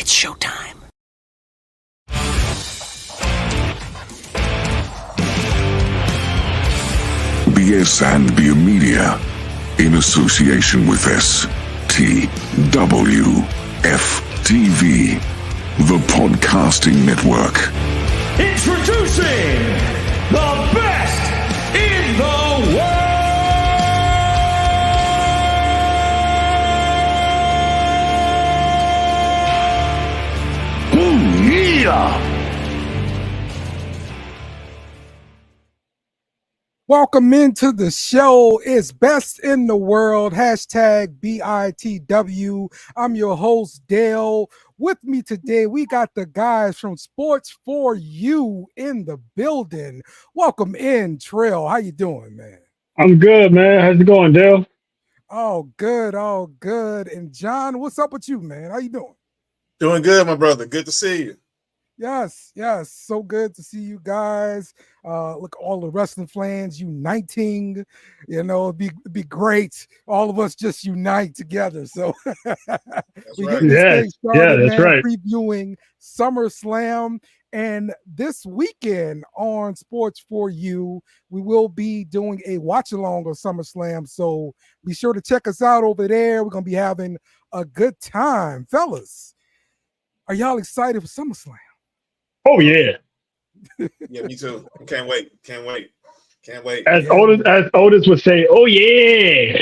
It's showtime. BSnBEER Media, in association with STWF TV, the podcasting network. Introducing the best in the world. Welcome into the show. It's best in the world. Hashtag BITW. I'm your host, Dale. With me today, we got the guys from Sports for You in the building. Welcome in, Trail. How you doing, man? I'm good, man. How's it going, Dale? Oh, good. Oh, good. And John, what's up with you, man? How you doing? Doing good, my brother. Good to see you. Yes. So good to see you guys. Look, all the wrestling fans uniting. You know, it'd be great. All of us just unite together. So we right. get this thing started, that's right. Previewing SummerSlam. And this weekend on Sports for You, we will be doing a watch along of SummerSlam. So be sure to check us out over there. We're gonna be having a good time, fellas. Are y'all excited for SummerSlam? Oh yeah. Yeah, me too. Can't wait. As Otis would say, oh yeah.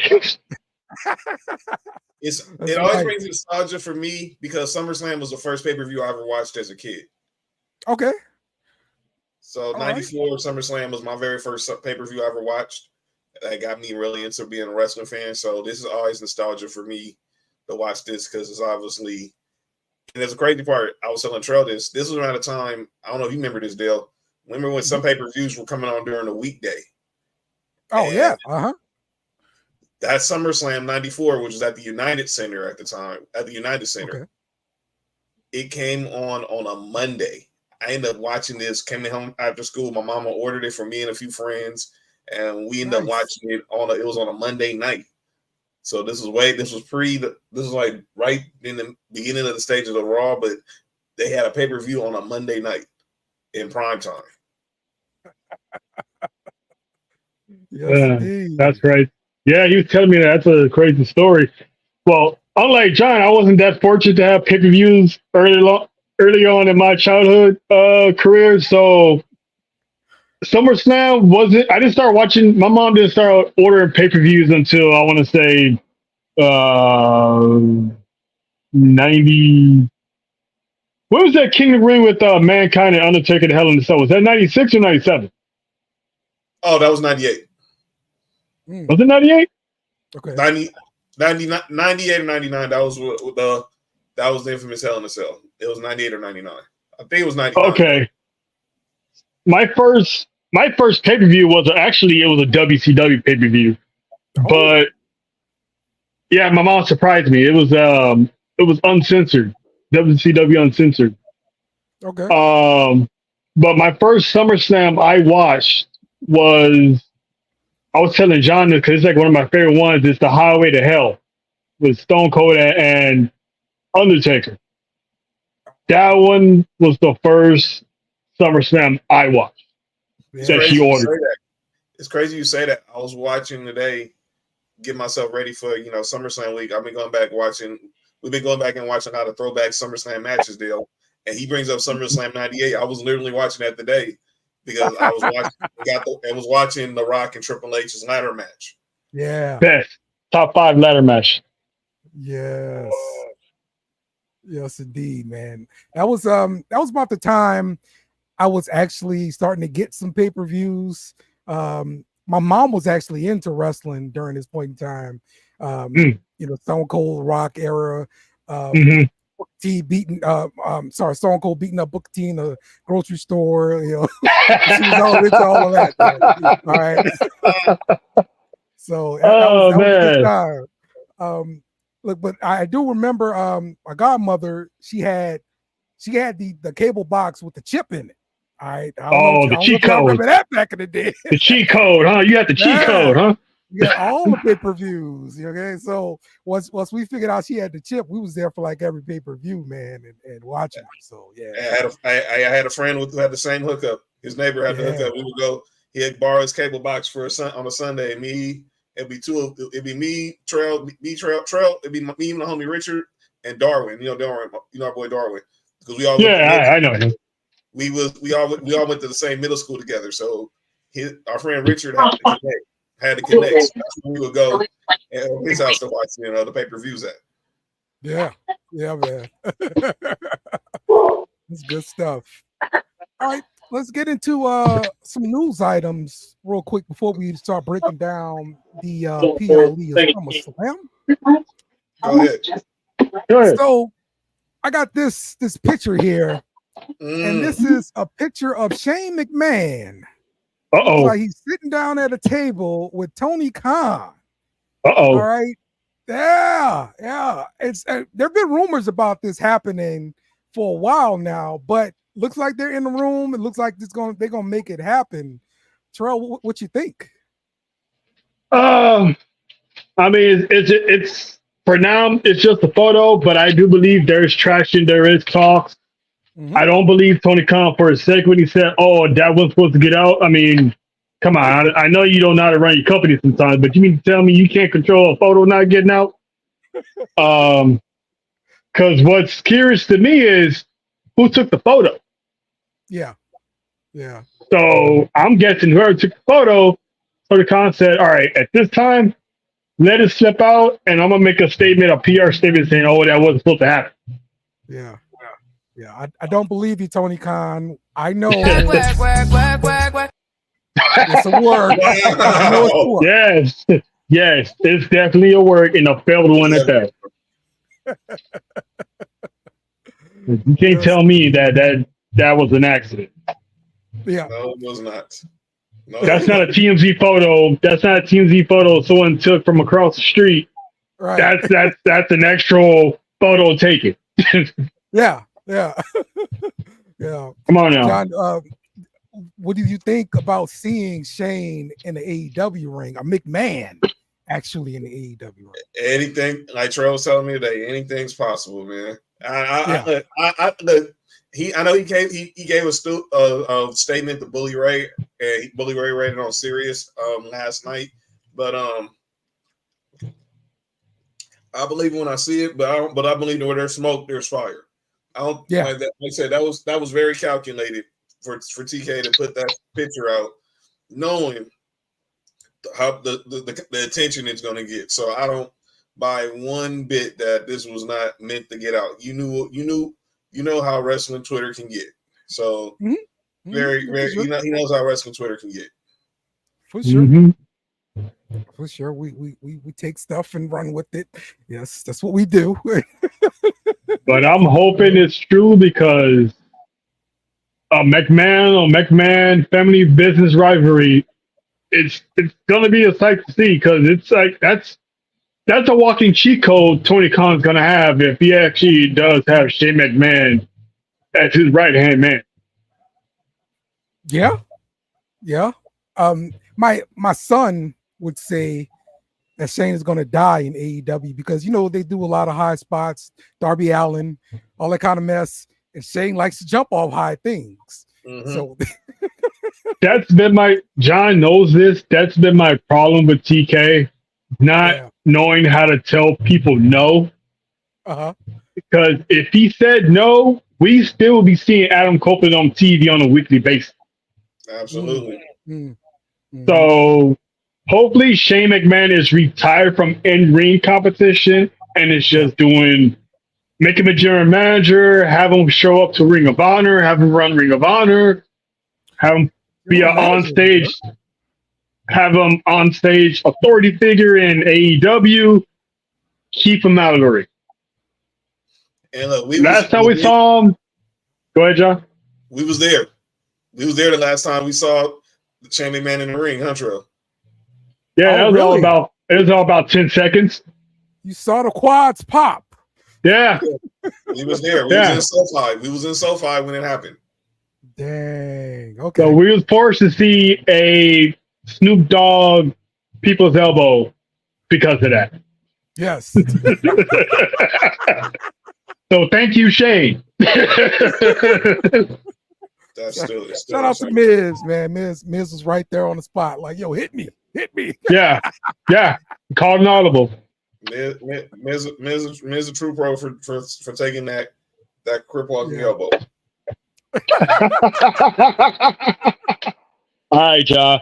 It always brings nostalgia for me because SummerSlam was the first pay-per-view I ever watched as a kid. Okay. So All 94 SummerSlam was my very first pay-per-view I ever watched. That got me really into being a wrestling fan. So this is always nostalgia for me to watch this because it's obviously. And there's a crazy part. I was telling Trell this. This was around the time. I don't know if you remember this, Dale. Remember when some pay-per-views were coming on during the weekday? Oh, yeah. That SummerSlam 94, which was at the United Center at the time, at the United Center, Okay. It came on a Monday. I ended up watching this, came home after school. My mama ordered it for me and a few friends, and we ended up watching it it was on a Monday night. So this was like right in the beginning of the stage of the Raw, but they had a pay-per-view on a Monday night in prime time. Yes, that's right. Yeah, he was telling me that's a crazy story. Well, unlike John, I wasn't that fortunate to have pay-per-views early on in my childhood career. So SummerSlam wasn't. I didn't start watching. My mom didn't start ordering pay-per-views until I want to say 90. When was that King of the Ring with Mankind and Undertaker? The Hell in the Cell, was that 96 or 97? Oh, that was 98. Was it 98? Okay. 98 or 99. That was the infamous Hell in the Cell. It was 98 or 99. I think it was 99. Okay. My first pay-per-view was a WCW pay-per-view. But yeah, my mom surprised me. It was uncensored. WCW uncensored. Okay. But my first SummerSlam I watched I was telling John this because it's like one of my favorite ones. It's the Highway to Hell with Stone Cold and Undertaker. That one was the first SummerSlam I watched. That she ordered. It's crazy you say that. I was watching today, get myself ready for SummerSlam week. We've been going back and watching how the throwback SummerSlam matches deal. And he brings up SummerSlam 98. I was literally watching that today because I was watching The Rock and Triple H's ladder match. Yeah. Best top 5 ladder match. Yes. Yes, indeed, man. That was about the time I was actually starting to get some pay-per-views. My mom was actually into wrestling during this point in time. Stone Cold Rock era. Booker T beating Stone Cold beating up Booker T in the grocery store. She was all into all of that. All right. So that was a good time. Look, but I do remember my godmother. She had the cable box with the chip in it. All right. The cheat code. Remember that back in the day. The cheat code, huh? You had the cheat code, huh? You got all the pay-per-views. Okay, so once we figured out she had the chip, we was there for like every pay-per-view, man, and watching them. So yeah, I had a friend who had the same hookup. His neighbor had the hookup. We would go. He'd borrow his cable box for on a Sunday. It'd be me, Trail. It'd be me and the homie Richard and Darwin. You know our boy Darwin, because we all I know him. We all went to the same middle school together. So our friend Richard had to connect. So that's where we would go at his house to watch the pay-per-views at. Yeah, man. That's good stuff. All right, let's get into some news items real quick before we start breaking down the SummerSlam. Go ahead. So I got this picture here, and this is a picture of Shane McMahon. Looks like he's sitting down at a table with Tony Khan. All right. Yeah. It's there have been rumors about this happening for a while now, but looks like they're in the room. It looks like they're gonna make it happen. Terrell, what you think? I mean, it's for now it's just a photo, but I do believe there is traction. There is talks. Mm-hmm. I don't believe Tony Khan for a second when he said, "Oh, that was supposed to get out." I mean, come on. I know you don't know how to run your company sometimes, but you mean to tell me you can't control a photo not getting out? Because what's curious to me is who took the photo. Yeah. So I'm guessing whoever took the photo, Tony Khan said, "All right, at this time, let it slip out, and I'm gonna make a statement, a PR statement saying, oh, that wasn't supposed to happen." Yeah. I don't believe you, Tony Khan. I know. Work. It's a work. I know it's a work. Yes, it's definitely a work, and a failed one at that. You can't tell me that was an accident. Yeah. No, it was not. No, that's not a TMZ photo. That's not a TMZ photo someone took from across the street. Right. That's an actual photo taken. Yeah. Come on now, John. What do you think about seeing Shane in the AEW ring, or McMahon actually in the AEW ring? Anything, like Trey was telling me today, anything's possible, man. I know he gave a statement to Bully Ray, and Bully Ray read it on Sirius last night. But I believe when I see it, but I believe that where there's smoke, there's fire. I don't. Yeah. Like I said, that was very calculated for TK to put that picture out, knowing how the attention it's going to get. So I don't buy one bit that this was not meant to get out. You know how wrestling Twitter can get. So very sure. he knows how wrestling Twitter can get. For sure. Mm-hmm. For sure. We take stuff and run with it. Yes, that's what we do. But I'm hoping it's true, because a McMahon family business rivalry, it's gonna be a sight to see, because it's like that's a walking cheat code Tony Khan's gonna have if he actually does have Shane McMahon as his right hand man. Yeah. My son would say that Shane is going to die in AEW, because they do a lot of high spots, Darby Allin, all that kind of mess, and Shane likes to jump off high things. Mm-hmm. So that's been John knows this. That's been my problem with TK, not knowing how to tell people no. Because if he said no, we still be seeing Adam Copeland on TV on a weekly basis. Absolutely. Mm-hmm. So hopefully Shane McMahon is retired from in-ring competition and is just make him a general manager, have him show up to Ring of Honor, have him run Ring of Honor, have him be on stage authority figure in AEW, keep him out of the ring. And look, last time we saw him, go ahead, John. We was there. We was there the last time we saw Shane McMahon in the ring, Huntrell. Yeah, it was all about 10 seconds. You saw the quads pop. Yeah. We was there. We was in SoFi when it happened. Dang. Okay. So we was forced to see a Snoop Dogg people's elbow because of that. Yes. So thank you, Shane. That's still Shout out to Miz, man. Miz was right there on the spot, like, yo, hit me. Yeah. Called an audible. Miz a true pro for taking that cripple off the elbow. All right, y'all.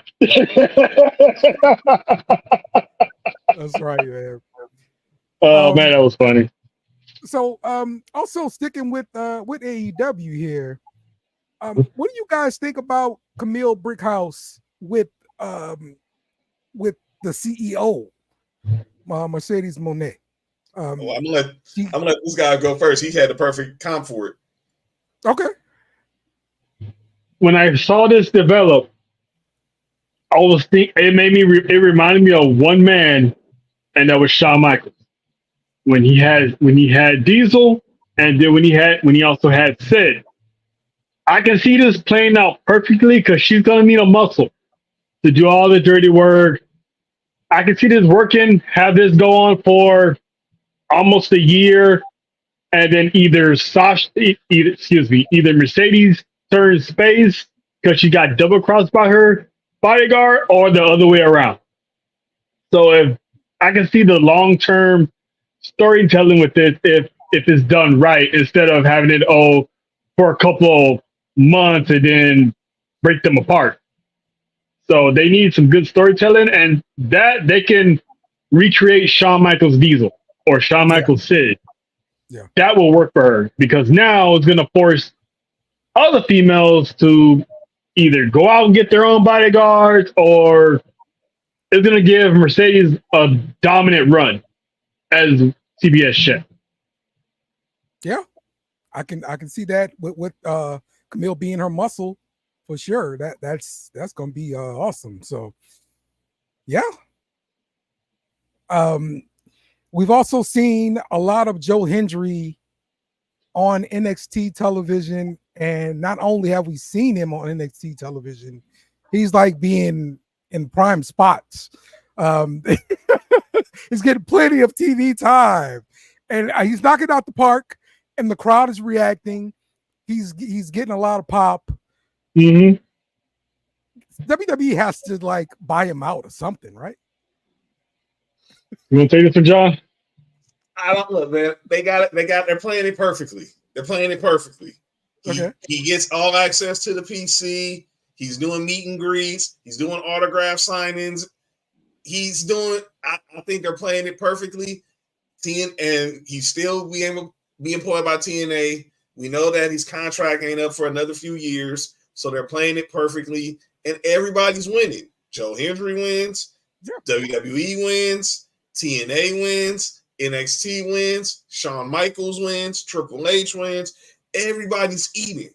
That's right, man. Oh man, that was funny. So also sticking with AEW here. What do you guys think about Camille Brickhouse with the CEO, Mercedes Moné? I'm gonna let this guy go first. He had the perfect comp for it. Okay. When I saw this develop, it reminded me of one man, and that was Shawn Michaels. When he had Diesel, and then when he also had Sid. I can see this playing out perfectly because she's gonna need a muscle to do all the dirty work. I can see this working, have this go on for almost a year, and then either Mercedes turns face because she got double crossed by her bodyguard, or the other way around. So if I can see the long-term storytelling with this, if it's done right, instead of having it for a couple of months and then break them apart. So they need some good storytelling, and that they can recreate Shawn Michaels Diesel or Shawn Michaels Sid. Yeah, that will work for her, because now it's going to force other females to either go out and get their own bodyguards, or it's going to give Mercedes a dominant run as CBS chef. Yeah, I can see that with Camille being her muscle for sure. That's going to be awesome. So, yeah. We've also seen a lot of Joe Hendry on NXT television, and not only have we seen him on NXT television, he's like being in prime spots. He's getting plenty of TV time, and he's knocking out the park, and the crowd is reacting. He's getting a lot of pop. Mm-hmm. WWE has to like buy him out or something, right? You want to take this for John? I don't know, man. They're playing it perfectly. They're playing it perfectly. He gets all access to the PC. He's doing meet and greets. He's doing autograph signings. I think they're playing it perfectly. And he's still being employed by TNA. We know that his contract ain't up for another few years. So they're playing it perfectly. And everybody's winning. Joe Hendry wins. Yeah. WWE wins. TNA wins. NXT wins. Shawn Michaels wins. Triple H wins. Everybody's eating.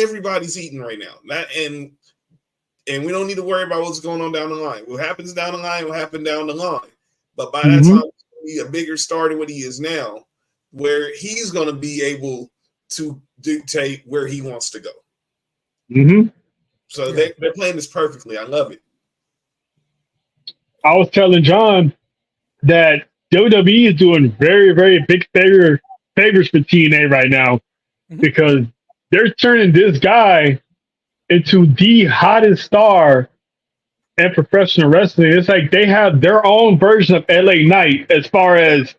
Everybody's eating right now. And we don't need to worry about what's going on down the line. What happens down the line will happen down the line. But by that time, he's going to be a bigger star than what he is now, where he's going to be able to dictate where he wants to go. Mm-hmm. So they're playing this perfectly. I love it. I was telling John that WWE is doing very, very big favors for TNA right now, because they're turning this guy into the hottest star in professional wrestling. It's like they have their own version of LA Knight as far as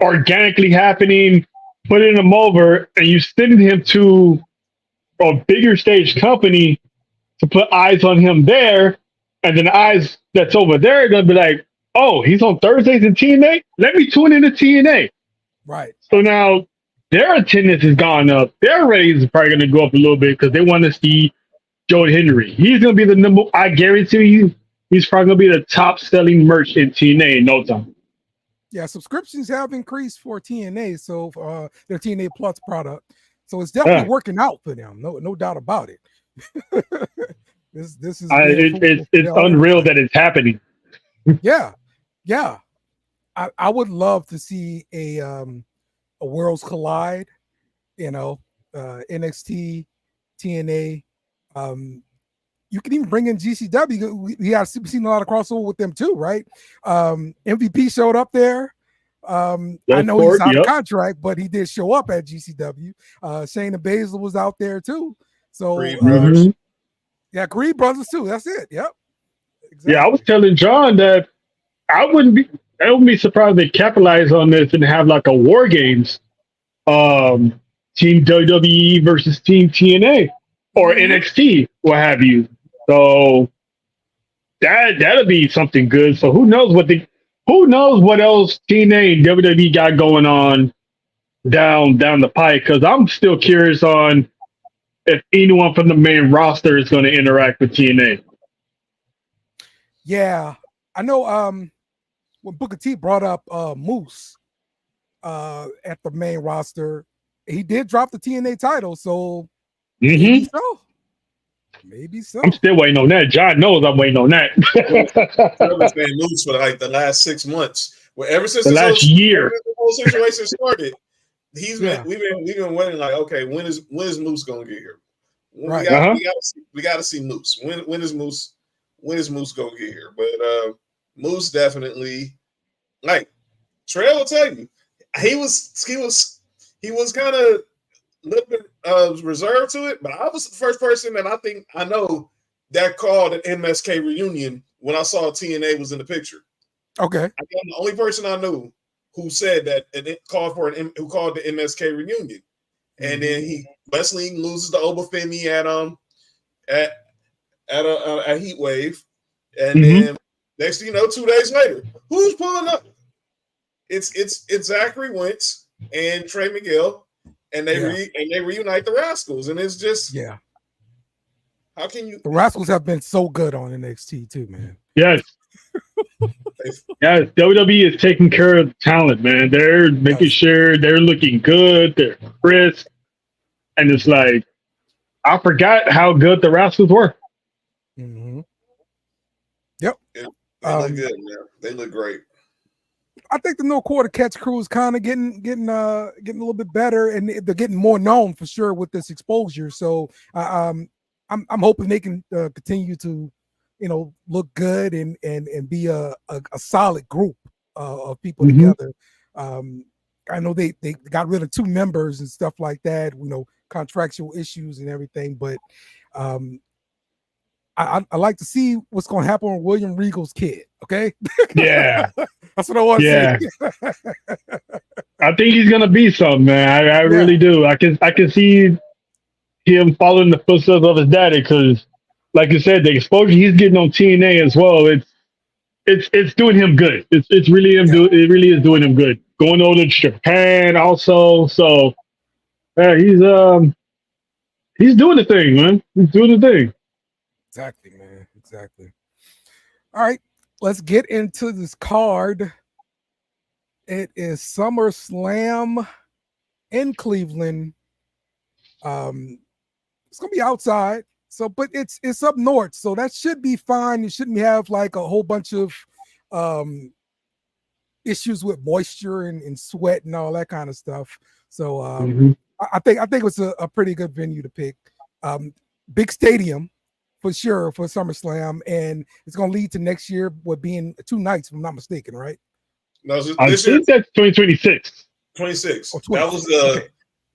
organically happening, putting him over, and you sending him to a bigger stage company to put eyes on him there, and then the eyes that's over there are going to be like, oh, he's on Thursdays in TNA? Let me tune into TNA. Right. So now their attendance has gone up. Their ratings are probably going to go up a little bit because they want to see Joe Hendry. He's going to be I guarantee you, he's probably going to be the top selling merch in TNA in no time. Yeah, subscriptions have increased for TNA, so their TNA Plus product. So it's definitely working out for them. No doubt about it. This is it's unreal that it's happening. Yeah. I would love to see a Worlds Collide, NXT, TNA, you can even bring in GCW. We've seen a lot of crossover with them too, right? MVP showed up there. I know he's out of contract, but he did show up at GCW. Shayna Baszler was out there too. So yeah, Creed Brothers too. That's it. Yep. Exactly. Yeah, I was telling John that I wouldn't be surprised they capitalize on this and have like a War Games, Team WWE versus Team TNA or NXT, what have you. So that'll be something good. So who knows what else TNA and WWE got going on down the pike? Because I'm still curious on if anyone from the main roster is going to interact with TNA. Yeah, I know. When Booker T brought up Moose at the main roster, he did drop the TNA title, so maybe so. Maybe so. I'm still waiting on that. John knows I'm waiting on that. I've been Moose for like the last 6 months. Well, ever since the last year, the whole situation started, we've been waiting. Like, okay, when is Moose gonna get here? Right. We gotta see Moose. When is Moose gonna get here? But Moose definitely, like Trail will tell you, he was kind of a little bit reserved to it, but I was the first person that I know that called an MSK reunion when I saw TNA was in the picture. Okay, I'm the only person I knew who said that and it called who called the MSK reunion, and then Wesley loses to Obafemi at Heat Wave, and then next thing you know, 2 days later, who's pulling up? It's Zachary Wentz and Trey Miguel, and they reunite the Rascals, and it's just how can you? The Rascals have been so good on NXT too, man. Yes. Yes, WWE is taking care of the talent, man. They're making sure they're looking good, they're crisp, and it's like I forgot how good the Rascals were. Yep. They look good, man. They look great. I think the No Quarter Catch crew is kind of getting a little bit better, and they're getting more known for sure with this exposure. So I'm hoping they can continue to, look good and be a solid group of people together. I know they got rid of 2 members and stuff like that, contractual issues and everything, but I like to see what's going to happen with William Regal's kid. Okay. Yeah. That's what I want to see. I think he's going to be something, man. I really do. I can see him following the footsteps of his daddy. Cause like you said, the exposure he's getting on TNA as well. It's doing him good. It really is doing him good. Going over to Japan also. So he's doing the thing, man. He's doing the thing. Exactly, man. Exactly. All right, let's get into this card. It is SummerSlam in Cleveland. It's gonna be outside, but it's up north, so that should be fine. You shouldn't have like a whole bunch of issues with moisture and sweat and all that kind of stuff. So I think it's a pretty good venue to pick. Big stadium for sure for SummerSlam, and it's going to lead to next year with being 2 nights, if I'm not mistaken, right? No, I think that's 2026. 26. Oh, that was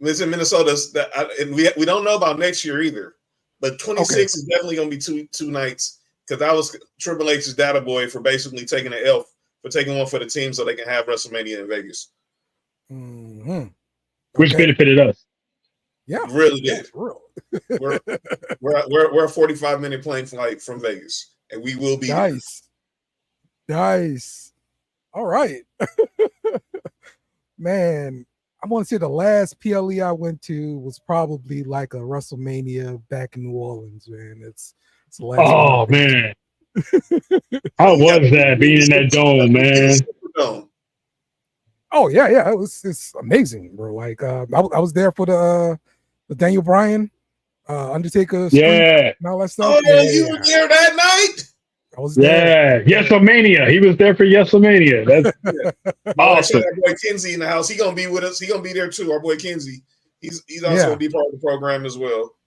it's in Minnesota, and we don't know about next year either. But 26 is definitely going to be two nights, because that was Triple H's data boy for basically taking an L for taking one for the team so they can have WrestleMania in Vegas. Which benefited us. Yeah, really did. Real. we're a 45-minute plane flight from Vegas, and we will be nice. All right, man. I want to say the last PLE I went to was probably like a WrestleMania back in New Orleans, man. It's the last. Oh man, how was that being in that dome, man? Oh yeah, it's amazing, bro. Like I was there for the Daniel Bryan, Undertaker, and all that stuff. Oh yeah, you were there that night. I was there. Yeah, WrestleMania. He was there for WrestleMania. That's awesome. Our boy Kenzie in the house. He gonna be with us. He gonna be there too. Our boy Kenzie. He's also gonna be part of the program as well.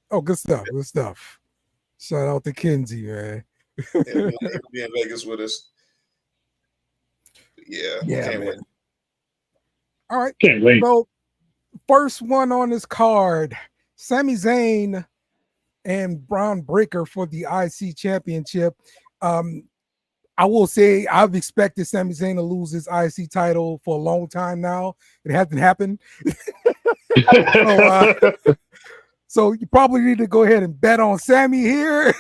Oh, good stuff. Good stuff. Shout out to Kenzie, man. He'll be in Vegas with us. Yeah, can't wait. All right. Can't wait. So, first one on this card, Sami Zayn and Braun Breaker for the IC Championship. I will say I've expected Sami Zayn to lose his IC title for a long time now. It hasn't happened. So you probably need to go ahead and bet on Sami here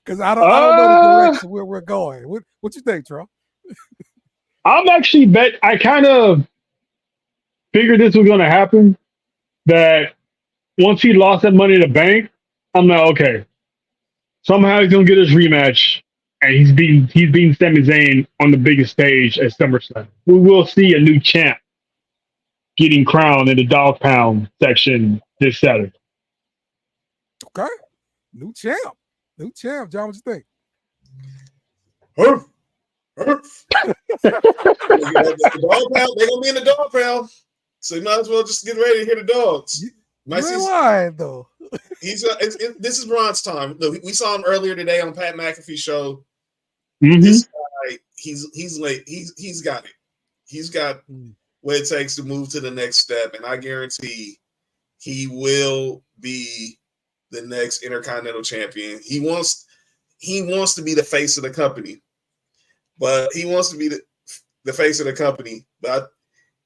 because I don't know the direction where we're going. What you think, Tro? I'm actually I kind of figured this was going to happen. That once he lost that Money in the Bank, I'm like, okay, somehow he's going to get his rematch, and he's beating Sami Zayn on the biggest stage at SummerSlam. We will see a new champ getting crowned in the dog pound section this Saturday. Okay, new champ. John, what you think? They're gonna be in the dog pound, so you might as well just get ready to hear the dogs. Lying though. This is Braun's time. Look, we saw him earlier today on Pat McAfee show. Mm-hmm. This guy, he's late. He's got it. He's got what it takes to move to the next step, and I guarantee he will be the next Intercontinental Champion. He wants to be the face of the company, but he wants to be the face of the company.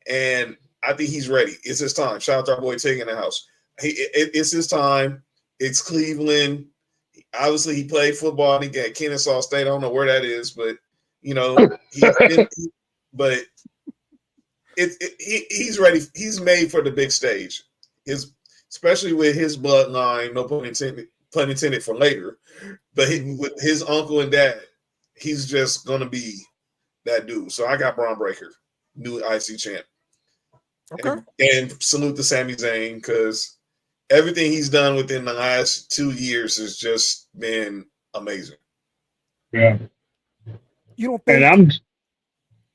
And I think he's ready. It's his time. Shout out to our boy Tig in the house. It's his time. It's Cleveland. Obviously, he played football. He got Kennesaw State. I don't know where that is, but he's ready. He's made for the big stage. Especially with his bloodline, no pun intended for later. But with his uncle and dad, he's just gonna be that dude. So I got Braun Breaker, new IC champ. Okay. And salute to Sami Zayn because everything he's done within the last 2 years has just been amazing. Yeah. You don't think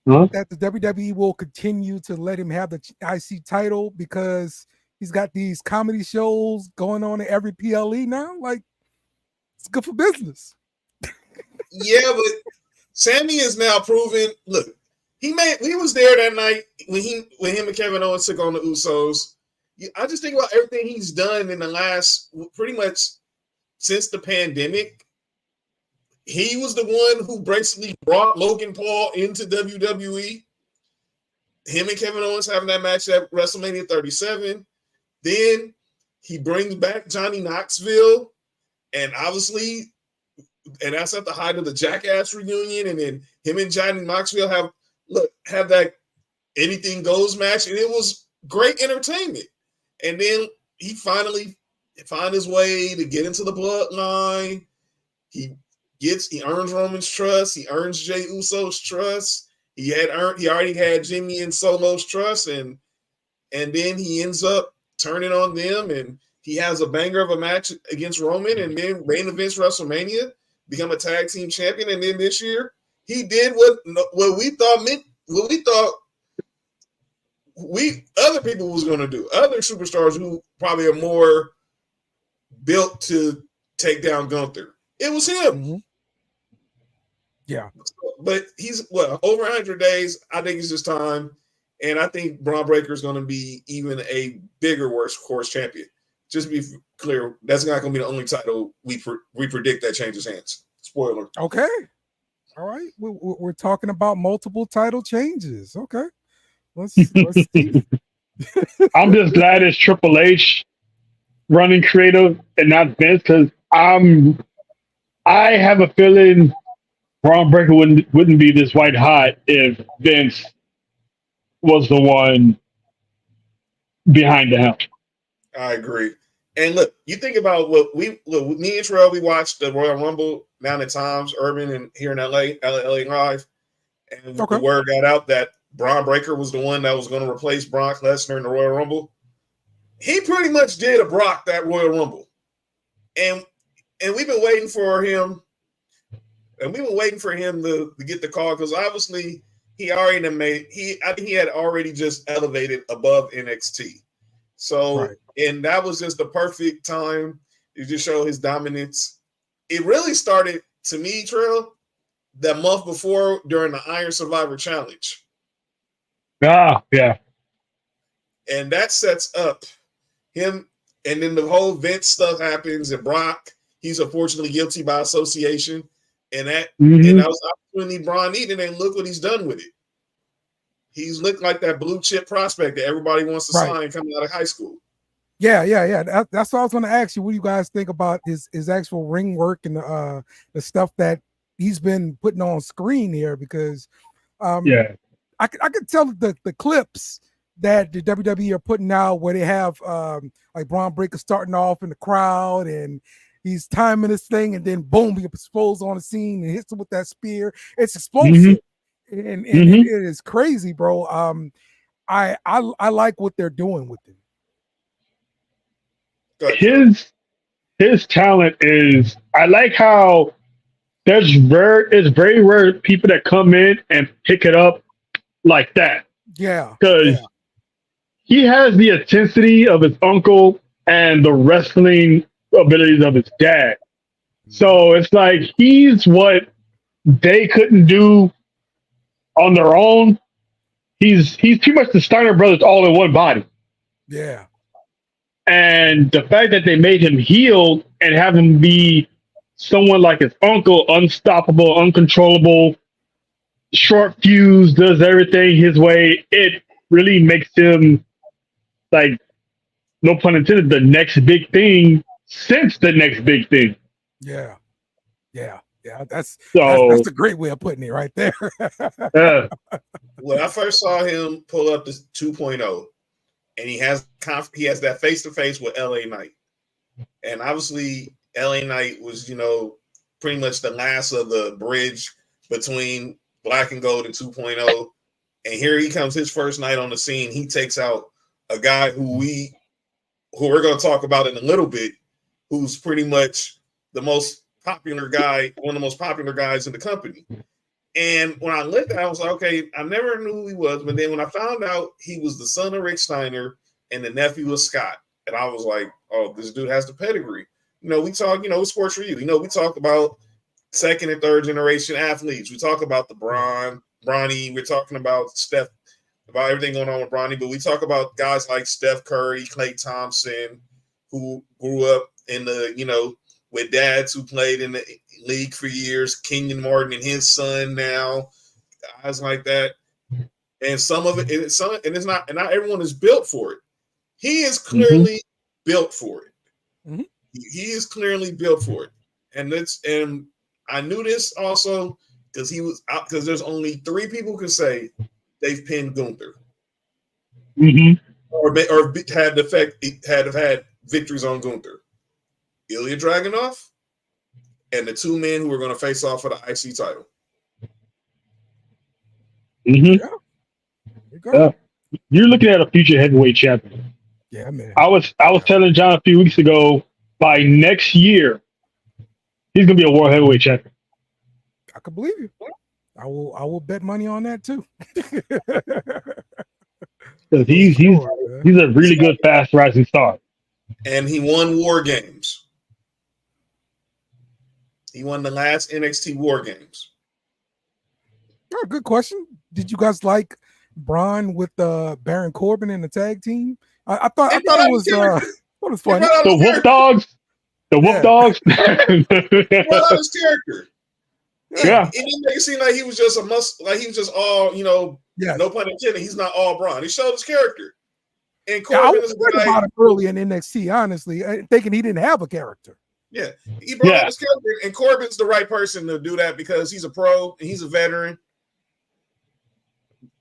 Huh? that the WWE will continue to let him have the IC title because he's got these comedy shows going on in every PLE now? Like, it's good for business. Yeah, but Sammy is now proven. Look, he was there that night when him and Kevin Owens took on the Usos. I just think about everything he's done in the last pretty much since the pandemic. He was the one who basically brought Logan Paul into WWE. Him and Kevin Owens having that match at WrestleMania 37. Then he brings back Johnny Knoxville. And obviously, and that's at the height of the Jackass reunion. And then him and Johnny Knoxville have that anything goes match. And it was great entertainment. And then he finally found his way to get into the bloodline. He earns Roman's trust. He earns Jey Uso's trust. He already had Jimmy and Solo's trust, and then he ends up turning on them, and he has a banger of a match against Roman, and then main events WrestleMania, become a tag team champion, and then this year he did what we thought other people was going to do. Other superstars who probably are more built to take down Gunther. It was him. Mm-hmm. Yeah. But he's over 100 days. I think it's just time. And I think Braun Breaker is going to be even a bigger workhorse champion. Just to be clear, that's not going to be the only title we predict that changes hands. Spoiler. Okay. All right. We're talking about multiple title changes. Okay. Let's see. I'm just glad it's Triple H running creative and not Vince, because I have a feeling Braun Breaker wouldn't be this white hot if Vince was the one behind the helm. I agree. And look, you think about me and Terrell, we watched the Royal Rumble down at Times Urban and here in LA Live. And the word got out that Braun Breaker was the one that was going to replace Brock Lesnar in the Royal Rumble. He pretty much did a Brock that Royal Rumble. And we've been waiting for him. And we've been waiting for him to get the call because obviously I think he had already just elevated above NXT. So, And that was just the perfect time It just showed his dominance. It really started, to me, Trail, that month before during the Iron Survivor Challenge. Yeah. And that sets up him, and then the whole Vince stuff happens, and Brock, he's unfortunately guilty by association. And that was opportunity Braun needed, and look what he's done with it. He's looked like that blue chip prospect that everybody wants to sign coming out of high school. Yeah. That's what I was going to ask you. What do you guys think about his actual ring work and the stuff that he's been putting on screen here? Because I could tell the clips that the WWE are putting out where they have like Braun Breaker starting off in the crowd and he's timing this thing, and then boom, he explodes on the scene and hits him with that spear. It's explosive, and it is crazy, bro. I like what they're doing with him. His talent is. I like how it's very rare people that come in and pick it up like that. Yeah, because he has the intensity of his uncle and the wrestling abilities of his dad. So it's like he's what they couldn't do on their own. He's pretty much the Steiner brothers all in one body. Yeah. And the fact that they made him heel and have him be someone like his uncle, unstoppable, uncontrollable, short fuse, does everything his way, it really makes him, like, no pun intended, the next big thing since the next big thing. Yeah. That's a great way of putting it right there. When I first saw him pull up this 2.0, and he has that face to face with LA Knight, and obviously LA Knight was pretty much the last of the bridge between Black and Gold and 2.0, and here he comes, his first night on the scene. He takes out a guy who we're going to talk about in a little bit, who's pretty much the most popular guy, one of the most popular guys in the company. And when I looked at it, I was like, okay, I never knew who he was. But then when I found out he was the son of Rick Steiner and the nephew of Scott, and I was like, oh, this dude has the pedigree. We talk, Sports Review. We talk about second and third generation athletes. We talk about the Bronny. We're talking about Steph, about everything going on with Bronny. But we talk about guys like Steph Curry, Klay Thompson, who grew up in the, with dads who played in the league for years, Kenyon Martin and his son now, guys like that. And some of it, and not everyone is built for it. He is clearly built for it. He is clearly built for it. And I knew this also because there's only 3 people who can say they've pinned Gunther. Or had victories on Gunther. Ilya Dragunov, and the 2 men who are going to face off for the IC title. You're looking at a future heavyweight champion. Yeah, man. I was telling John a few weeks ago, by next year, he's going to be a world heavyweight champion. I can believe you. I will bet money on that too. He's a really good fast rising star. And he won War Games. He won the last NXT War Games. Oh, good question. Did you guys like Braun with Baron Corbin in the tag team? I thought it was fun. The Wolf Dogs. The Wolf Dogs. He brought out his character. Yeah. It didn't make it seem like he was just he was just all, no pun intended. He's not all Braun. He showed his character. And Corbin I was thinking about him early in NXT, honestly, thinking he didn't have a character. Yeah, he brought out his character, and Corbin's the right person to do that because he's a pro and he's a veteran.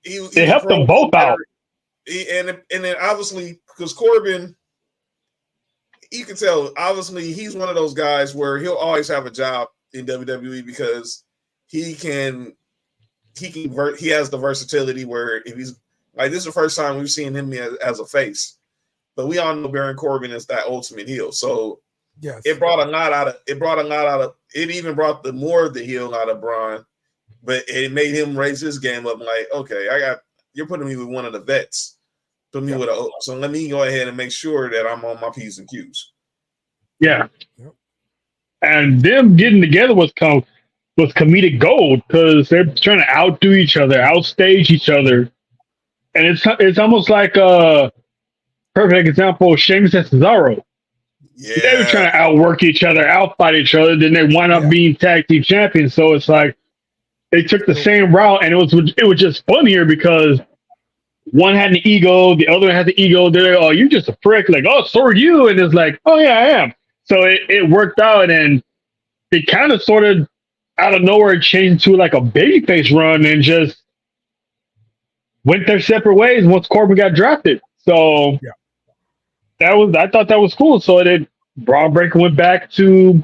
They helped them both out. And then obviously, because Corbin, you can tell, obviously, he's one of those guys where he'll always have a job in WWE because he has the versatility where if he's like, this is the first time we've seen him as a face, but we all know Baron Corbin is that ultimate heel. So yes, it brought a lot out of it. Even brought the more of the heel out of Braun, but it made him raise his game up. Like, okay, you're putting me with one of the vets. So let me go ahead and make sure that I'm on my P's and Q's. Yeah. Yep. And them getting together was comedic gold because they're trying to outdo each other, outstage each other. And it's almost like a perfect example, Sheamus and Cesaro. They were Yeah. trying to outwork each other, outfight each other, then they wind up being tag team champions. So it's like they took the same route, and it was just funnier because one had an ego, the other had the ego. They're like, oh, you're just a prick. Like, oh, so are you. And it's like, oh, yeah, I am. So it worked out, and they kind of sort of out of nowhere changed to like a babyface run and just went their separate ways once Corbin got drafted. So I thought that was cool. So then Braun Breaker went back to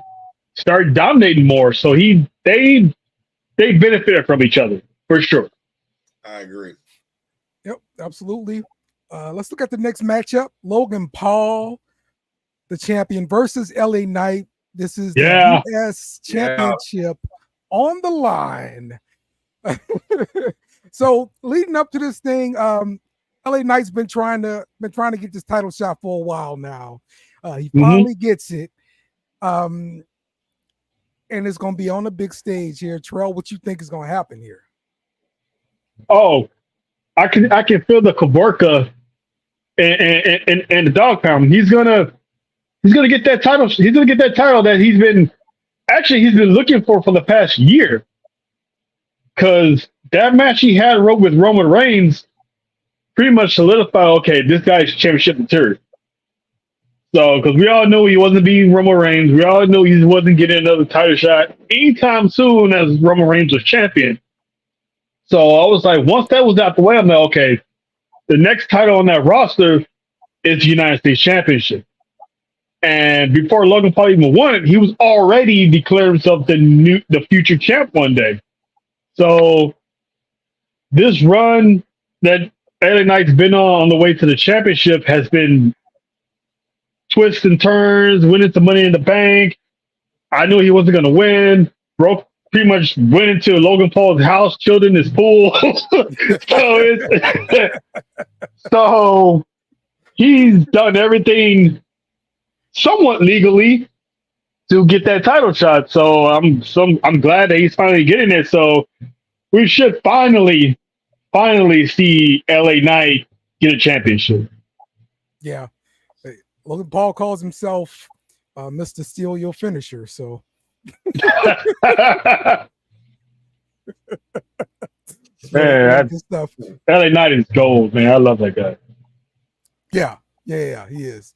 start dominating more. So they benefited from each other for sure. I agree. Yep, absolutely. Let's look at the next matchup. Logan Paul, the champion, versus LA Knight. This is the US Championship on the line. So leading up to this thing, LA Knight's been trying to get this title shot for a while now. He finally gets it. And it's going to be on the big stage here. Terrell, what you think is going to happen here? Oh, I can feel the Kavorka and the dog pound. He's gonna get that title. He's gonna get that title that he's been looking for the past year. Because that match he had with Roman Reigns pretty much solidified. Okay, this guy's championship material. So, because we all know he wasn't beating Roman Reigns, we all know he wasn't getting another title shot anytime soon as Roman Reigns was champion. So I was like, once that was out the way, I'm like, okay, the next title on that roster is the United States Championship. And before Logan Paul even won it, he was already declared himself the future champ one day. So this run that LA Knight's been on the way to the championship has been twists and turns, winning some Money in the Bank. I knew he wasn't going to win. Pretty much went into Logan Paul's house, chilled in his pool. So he's done everything somewhat legally to get that title shot. So I'm glad that he's finally getting it. So we should finally see LA Knight get a championship. Yeah. Logan Paul calls himself Mr. Steal Your Finisher. So man, stuff. LA Knight is gold, man. I love that guy. Yeah, he is.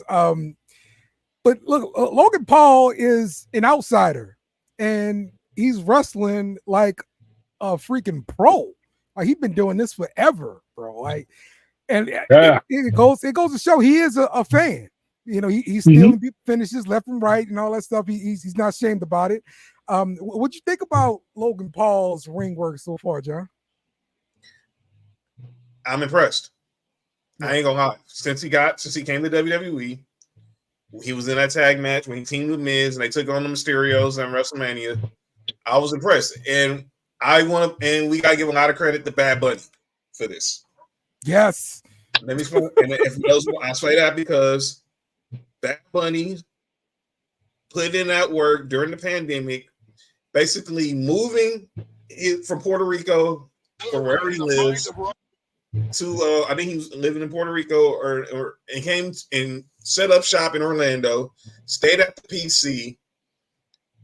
But look, Logan Paul is an outsider, and he's wrestling like a freaking pro. Like he's been doing this forever, bro. Like, and it goes to show he is a fan. You know, he's stealing finishes left and right and all that stuff. He's not ashamed about it. What you think about Logan Paul's ring work so far, John? I'm impressed. I ain't gonna lie. Since he came to WWE, he was in that tag match when he teamed with Miz and they took on the Mysterios and WrestleMania. I was impressed, and we gotta give a lot of credit to Bad Bunny for this. Yes. Let me explain. And if those, I say that because Bad Bunny put in that work during the pandemic, basically moving from Puerto Rico or wherever he lives to I think he was living in Puerto Rico and came and set up shop in Orlando, stayed at the PC,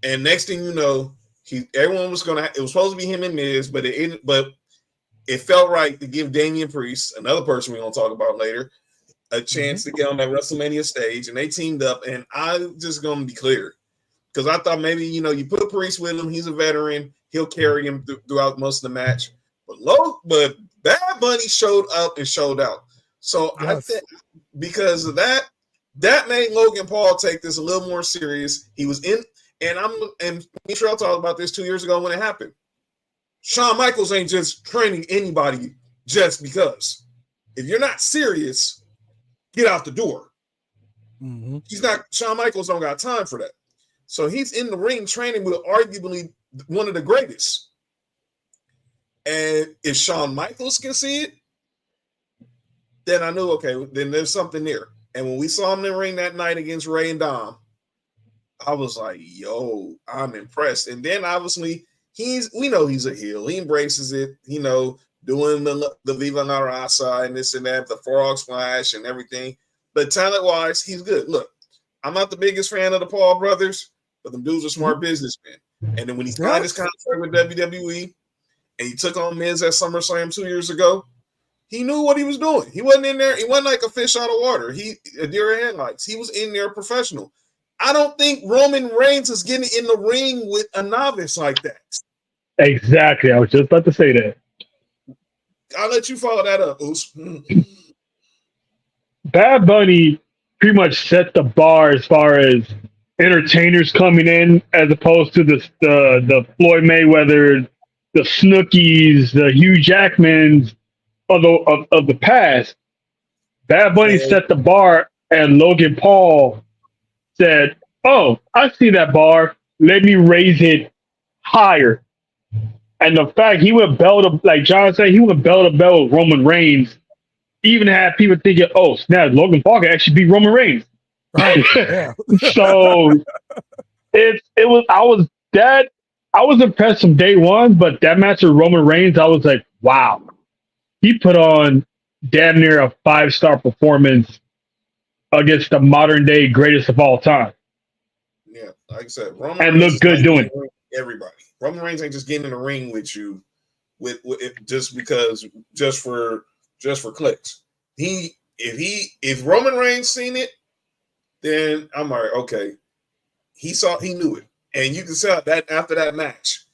and next thing you know, everyone was it was supposed to be him and Miz, but it felt right to give Damian Priest, another person we're gonna talk about later, a chance to get on that WrestleMania stage, and they teamed up. And I'm just gonna be clear, because I thought maybe you put Priest with him, he's a veteran, he'll carry him throughout most of the match. But Bad Bunny showed up and showed out. So yes. I think because of that made Logan Paul take this a little more serious. He was in, and Michelle talked about this 2 years ago when it happened. Shawn Michaels ain't just training anybody just because. If you're not serious, get out the door. Mm-hmm. Shawn Michaels don't got time for that. So he's in the ring training with arguably one of the greatest. And if Shawn Michaels can see it, then I knew, okay, then there's something there. And when we saw him in the ring that night against Ray and Dom, I was like, yo, I'm impressed. And then obviously we know he's a heel. He embraces it, doing the Viva La Raza and this and that, the frog splash and everything. But talent-wise, he's good. Look, I'm not the biggest fan of the Paul brothers, but them dudes are smart businessmen. And then when he signed his contract with WWE and he took on Miz at SummerSlam 2 years ago, he knew what he was doing. He wasn't in there. He wasn't like a fish out of water. A deer in headlights. He was in there professional. I don't think Roman Reigns is getting in the ring with a novice like that. Exactly. I was just about to say that. I'll let you follow that up, Oos. Bad Bunny pretty much set the bar as far as entertainers coming in, as opposed to the Floyd Mayweather, the Snookies, the Hugh Jackmans of the past. Bad Bunny set the bar, and Logan Paul said, "Oh, I see that bar. Let me raise it higher." And the fact he went bell to, like John said, he went bell to bell with Roman Reigns, even had people thinking, "Oh, snap, Logan Paul can actually beat Roman Reigns." Right. Yeah. So I was impressed from day one, but that match with Roman Reigns, I was like, wow. He put on damn near a 5-star performance against the modern day greatest of all time. Yeah, like I said, Roman and Reigns looked good doing it. Everybody. Roman Reigns ain't just getting in the ring with you with just for clicks. If Roman Reigns seen it, then I'm like, okay. He knew it. And you can tell that after that match.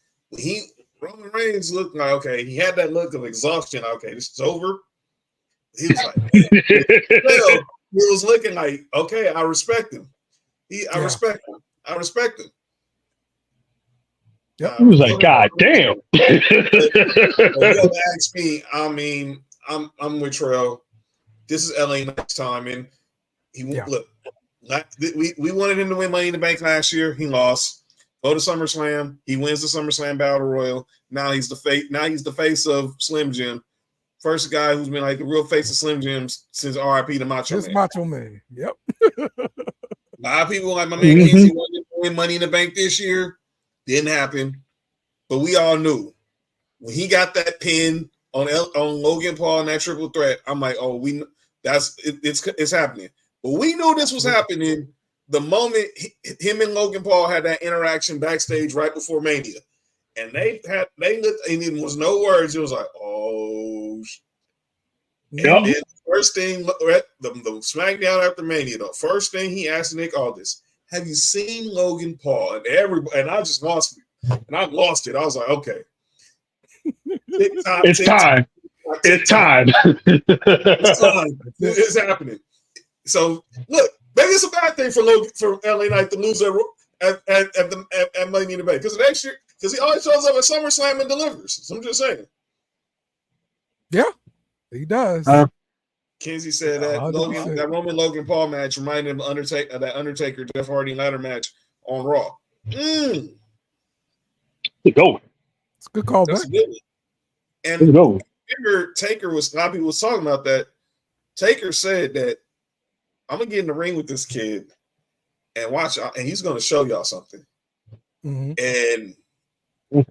Roman Reigns looked like, okay, he had that look of exhaustion. Okay, this is over. He was like, he was looking like, okay, I respect him. I respect him. Yep. He was like, God damn. You ask me, I mean, I'm with Trell. This is LA next time, and look. We wanted him to win Money in the Bank last year. He lost. Go to SummerSlam. He wins the SummerSlam Battle Royal. Now he's the face of Slim Jim. First guy who's been like the real face of Slim Jim since RIP to Macho Man. Macho Man. Yep. A lot of people like my man Casey wanted to win Money in the Bank this year. Didn't happen. But we all knew when he got that pin on Logan Paul and that triple threat. I'm like, oh, it's happening. But we knew this was happening the moment him and Logan Paul had that interaction backstage right before Mania. And they looked, and it was no words. It was like, oh. Yep. And then first thing, the SmackDown after Mania, the first thing he asked Nick Aldis, have you seen Logan Paul? And I just lost it. And I lost it. I was like, okay. It's time. It's happening. So look, maybe it's a bad thing for LA Knight to lose at Money in the Bank because next year, because he always shows up at SummerSlam and delivers. So I'm just saying. Yeah, he does. Kenzie said that that Roman Logan Paul match reminded him of that Undertaker Jeff Hardy ladder match on Raw. Go. It's a good call back. And Taker was, a lot of people was talking about that. Taker said that I'm gonna get in the ring with this kid and watch, and he's gonna show y'all something. Mm-hmm. And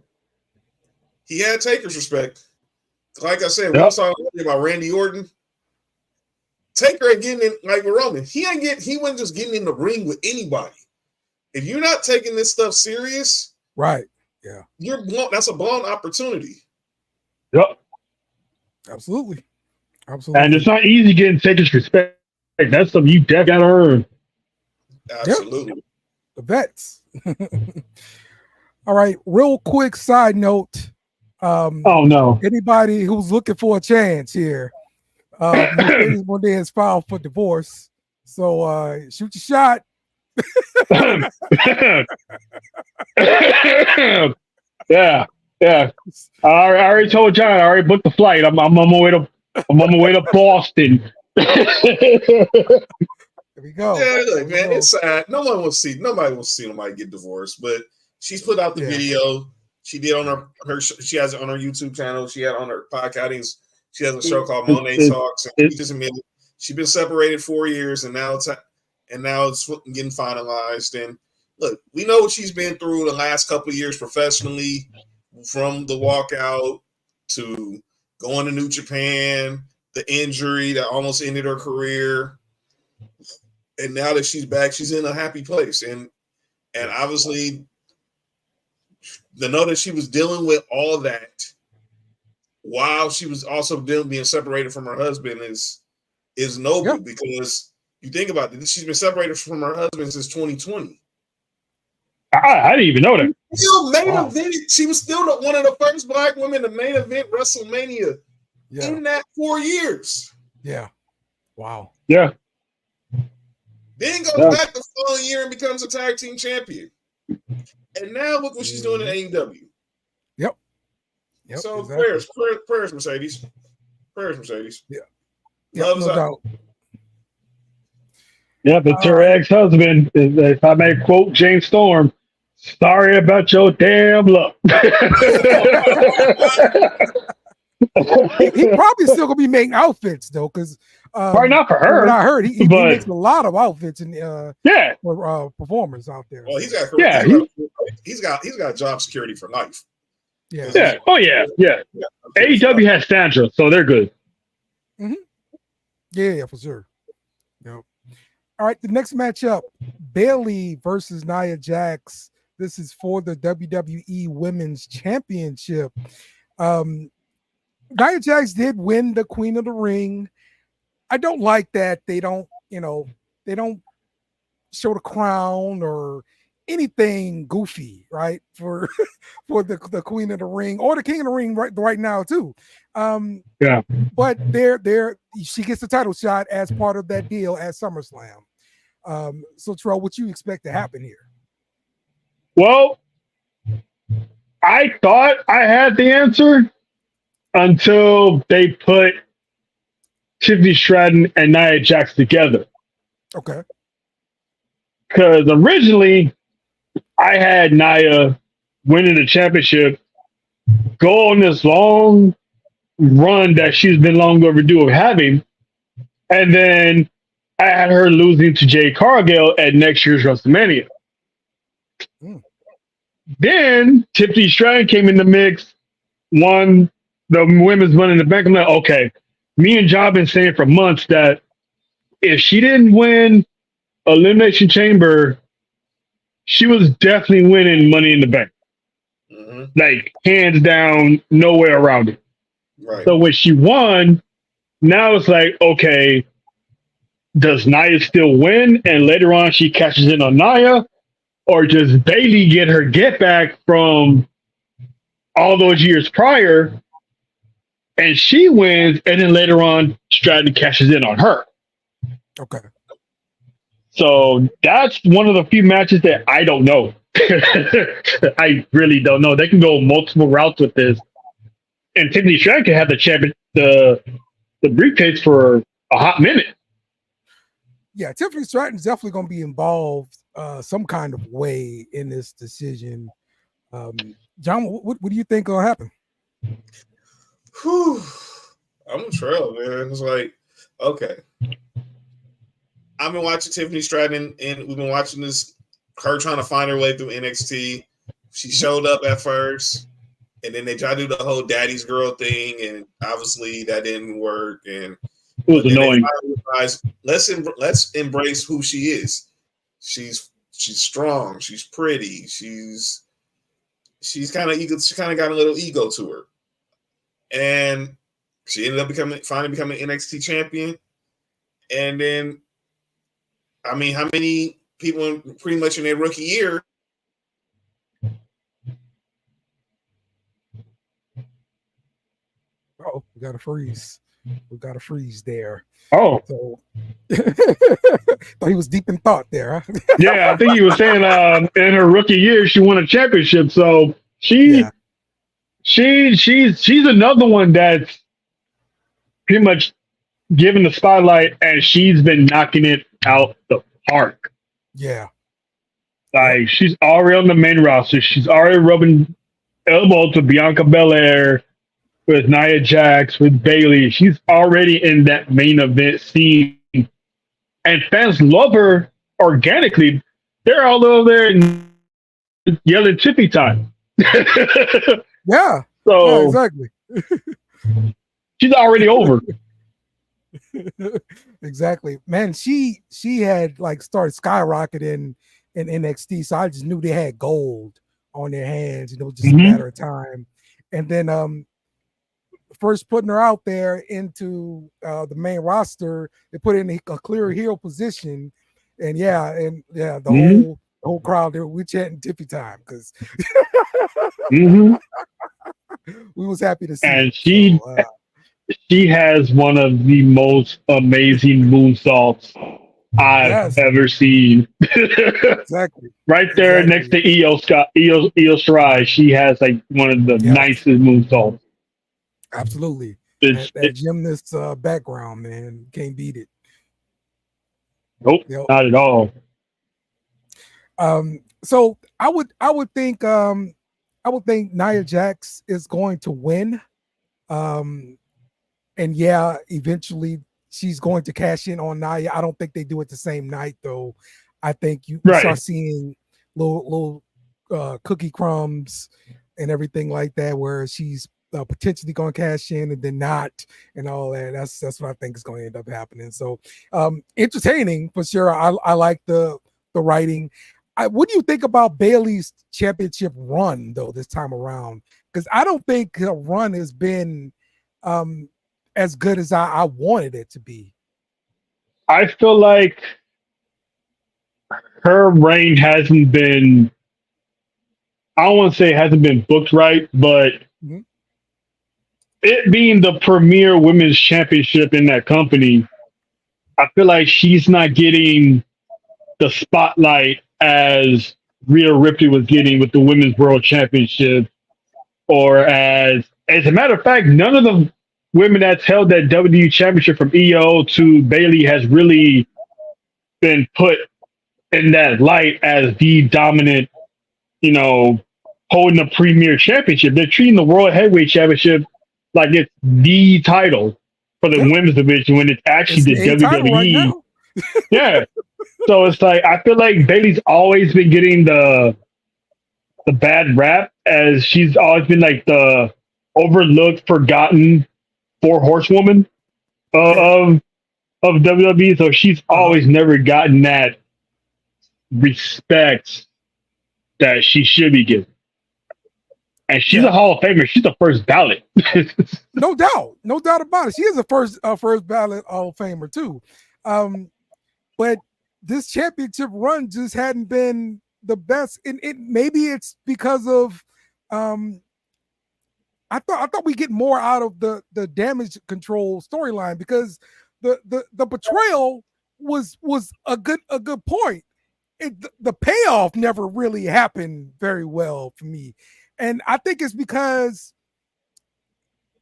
he had Taker's respect. Like I said, we was talking about Randy Orton. Taker ain't getting in like with Roman. He wasn't just getting in the ring with anybody. If you're not taking this stuff serious, right? Yeah, that's a blown opportunity. Yep. Absolutely. And it's not easy getting Taker's respect. That's something you definitely gotta earn. Absolutely. Yep. The vets. All right. Real quick side note. Oh no. Anybody who's looking for a chance here, Mercedes Monet has filed for divorce. So shoot your shot. Yeah. I already told John. I already booked the flight. I'm on my way to Boston. There we go. Yeah, look, man, it's sad. Nobody wants to see nobody get divorced. But she's put out the video. She did on her. She has it on her YouTube channel. She had on her podcast. She has a show called Monet Talks. And she just admitted she's been separated 4 years, and now it's getting finalized. And look, we know what she's been through the last couple of years professionally, from the walkout to going to New Japan, the injury that almost ended her career, and now that she's back, she's in a happy place. And obviously, to know that she was dealing with all that while she was also being separated from her husband is noble, because you think about it, she's been separated from her husband since 2020. I didn't even know that. Still main event. She was still one of the first Black women to main event WrestleMania in that 4 years. Yeah. Wow. Yeah. Then goes back the following year and becomes a tag team champion. And now look what she's doing in AEW. Yep, so exactly. prayers, Mercedes. Prayers, Mercedes. Yeah. Loves no up. doubt. Yeah, but her ex-husband, if I may quote James Storm, sorry about your damn luck. he probably still gonna be making outfits though, because probably not for her. What I heard, he makes a lot of outfits and for performers out there. Well, he's got job security for life. Yeah. Oh yeah. AEW has Sandra, so they're good. Mm-hmm. Yeah, for sure. Yep. All right, the next matchup, Bayley versus Nia Jax. This is for the WWE Women's Championship. Nia Jax did win the Queen of the Ring. I don't like that they don't show the crown or anything goofy, right? For the Queen of the Ring or the King of the Ring right now too. But she gets the title shot as part of that deal at SummerSlam. So Terrell, what you expect to happen here? Well, I thought I had the answer until they put Tiffany Stratton and Nia Jax together. Okay. Because originally I had Nia winning the championship, go on this long run that she's been long overdue of having, and then I had her losing to Jade Cargill at next year's WrestleMania. Then Tiffany Stratton came in the mix, won the women's Money in the Bank. I'm like, okay, me and John been saying for months that if she didn't win Elimination Chamber, she was definitely winning Money in the Bank. Mm-hmm. Like, hands down, no way around it. Right. So when she won, now it's like, okay, does Nia still win? And later on, she catches in on Nia? Or does Bayley get her get back from all those years prior and she wins, and then later on Stratton cashes in on her? Okay. So that's one of the few matches that I don't know. I really don't know. They can go multiple routes with this. And Tiffany Stratton can have the briefcase for a hot minute. Yeah, Tiffany Stratton's definitely going to be involved some kind of way in this decision. John, what do you think will happen? I'm a trail, man. It's like, okay. I've been watching Tiffany Stratton, and we've been watching her trying to find her way through NXT. She showed up at first, and then they tried to do the whole daddy's girl thing, and obviously that didn't work. And it was annoying. Let's embrace who she is. She's strong. She's pretty. She's kind of ego. She kind of got a little ego to her, and she ended up finally becoming NXT champion. And then, I mean, how many people pretty much in their rookie year? Oh, we got a freeze. We got a freeze there. Oh, so thought he was deep in thought there. Huh? Yeah, I think he was saying in her rookie year she won a championship. So she's another one that's pretty much given the spotlight, and she's been knocking it out the park. Yeah, like she's already on the main roster. She's already rubbing elbows with Bianca Belair. with Nia Jax, with Bayley. She's already in that main event scene, and fans love her organically. They're all over there yelling "Tippy time." Yeah. So Yeah, exactly. she's already over. Exactly, man. She had like started skyrocketing in NXT, so I just knew they had gold on their hands, and it was just a matter of time. And then first putting her out there into the main roster, they put her in a clear heel position, and the whole crowd there, we chanting Tippy time because we was happy to see. And it. she has one of the most amazing moonsaults I've ever seen. Exactly. Right there next to Io Shirai, she has like one of the nicest moonsaults. Absolutely. That gymnast background, man, can't beat it. Nope, not at all. So I would think Nia Jax is going to win. And eventually she's going to cash in on Nia. I don't think they do it the same night though. I think you start seeing little cookie crumbs and everything like that, where she's potentially going to cash in and then not, and all that. That's what I think is going to end up happening. So entertaining for sure. I like the writing. What do you think about Bayley's championship run though this time around? Because I don't think her run has been as good as I wanted it to be. I feel like her reign hasn't been, I don't want to say it hasn't been booked right, but it being the premier women's championship in that company, I feel like she's not getting the spotlight as Rhea Ripley was getting with the women's world championship, or as a matter of fact, none of the women that's held that WWE championship from EO to Bayley has really been put in that light as the dominant, holding the premier championship. They're treating the World Heavyweight Championship like it's the title for the women's division when it's actually the WWE. Right So it's like, I feel like Bayley's always been getting the bad rap, as she's always been like the overlooked, forgotten four horsewoman of WWE. So she's always never gotten that respect that she should be given. And she's a Hall of Famer. She's the first ballot. No doubt about it. She is a first ballot Hall of Famer too. But this championship run just hadn't been the best. And maybe it's because of I thought we get more out of the damage control storyline, because the betrayal was a good point. The payoff never really happened very well for me, and I think it's because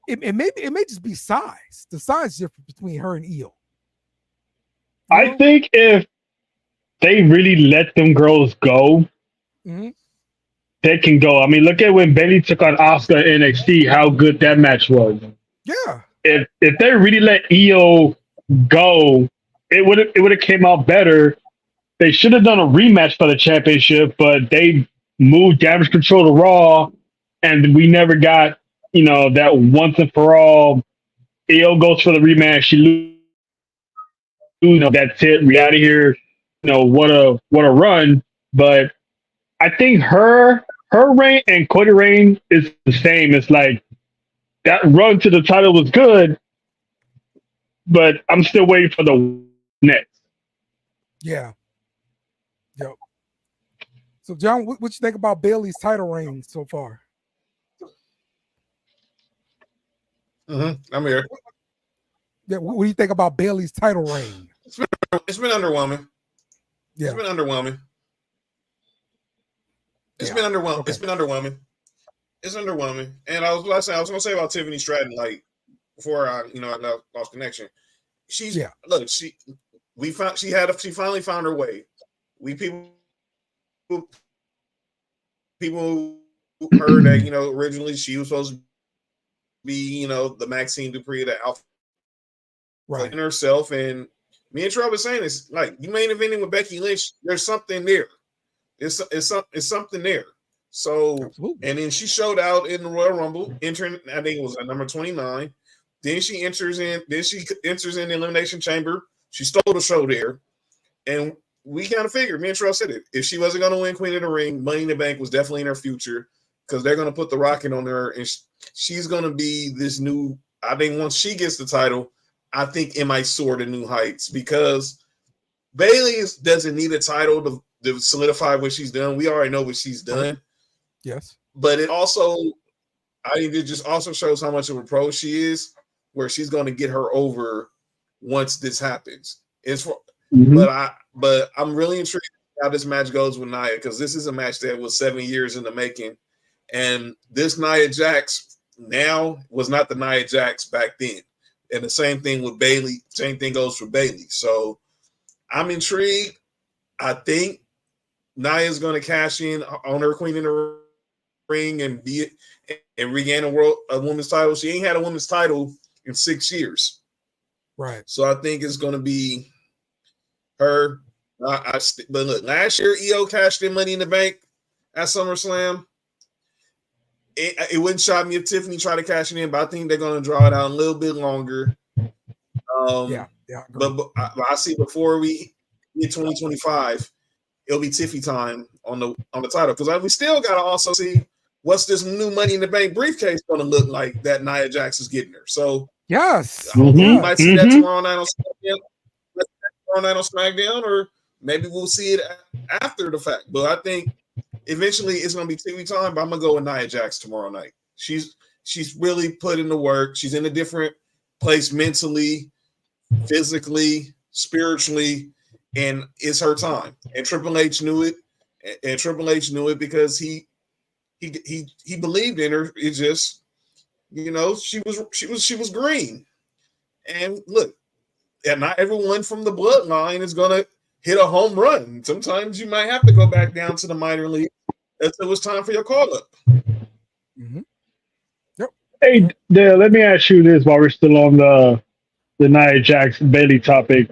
it may just be size. The size difference between her and Io. I think if they really let them girls go, they can go. I mean, look at when Bayley took on Asuka in NXT, how good that match was. Yeah. If they really let Io go, it would have came out better. They should have done a rematch for the championship, but they moved Damage Control to Raw, and we never got, that once and for all. Io goes for the rematch. She loses. That's it. We out of here. What a run. But I think her reign and Cody reign is the same. It's like that run to the title was good, but I'm still waiting for the next. Yeah. Yep. So, John, what you think about Bayley's title reign so far? I'm here. Yeah, what do you think about Bayley's title reign? It's been underwhelming. Yeah. It's been underwhelming. It's been underwhelming. Okay. It's been underwhelming. It's underwhelming. And I was going to say about Tiffany Stratton, like before I lost connection. She finally found her way. People heard that originally she was supposed to be, the Maxine Dupree of the Alpha Right. herself. And me and Trey was saying this, like, you main eventing with Becky Lynch, there's something there. It's something there. So, Absolutely. and then she showed out in the Royal Rumble, entering, I think it was at number 29. Then she enters in the Elimination Chamber. She stole the show there. And we kind of figured, me and Trey said it, if she wasn't going to win Queen of the Ring, Money in the Bank was definitely in her future, because they're going to put the rocket on her, and she's going to be this new, I think once she gets the title, I think it might soar to new heights, because Bayley doesn't need a title to solidify what she's done. We already know what she's done. Yes. But it also, I think it just also shows how much of a pro she is, where she's going to get her over once this happens. But I'm really intrigued how this match goes with Nia, because this is a match that was 7 years in the making. And this Nia Jax now was not the Nia Jax back then. And the same thing with Bayley. Same thing goes for Bayley. So I'm intrigued. I think Nia's going to cash in on her Queen in the Ring and regain a women's title. She ain't had a women's title in 6 years. Right. So I think it's going to be her. But look, last year EO cashed in Money in the Bank at SummerSlam. It wouldn't shock me if Tiffany tried to cash it in, but I think they're going to draw it out a little bit longer. But I see before we get 2025, it'll be Tiffy time on the title, because we still got to also see what's this new Money in the Bank briefcase going to look like that Nia Jax is getting her. So yes, we might see that tomorrow night on SmackDown, or maybe we'll see it after the fact. But I think eventually it's going to be TV time, but I'm going to go with Nia Jax tomorrow night. She's really put in the work. She's in a different place mentally, physically, spiritually, and it's her time. And Triple H knew it. And Triple H knew it because he believed in her. It just, she was green. And look, and not everyone from the bloodline is going to hit a home run. Sometimes you might have to go back down to the minor league until it's time for your call up. Mm-hmm. Yep. Hey, Dale, let me ask you this while we're still on the Nia Jax Bayley topic.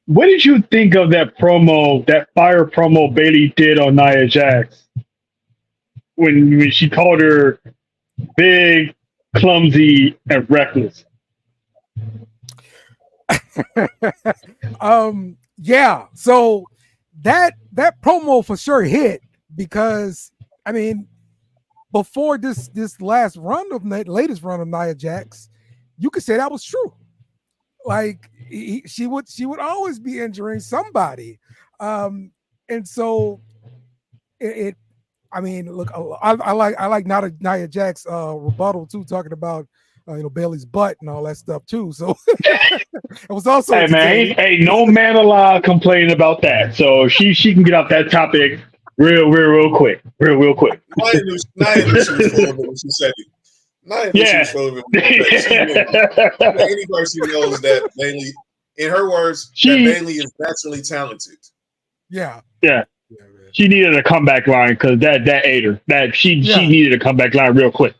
What did you think of that promo, that fire promo Bayley did on Nia Jax when she called her big, clumsy, and reckless? Yeah. So that promo for sure hit, because before this latest run of Nia Jax, you could say that was true. Like she would always be injuring somebody, and so it. Look, I like Nia Jax rebuttal too, talking about Bayley's butt and all that stuff too. So it was also hey man, ain't no man alive complaining about that. So she can get off that topic real quick. Nia knew she was full of it when she said it. Nia knew she was full of it. Any person knows that Bayley, in her words, that Bayley is naturally talented. Yeah. She needed a comeback line, because that ate her. She needed a comeback line real quick.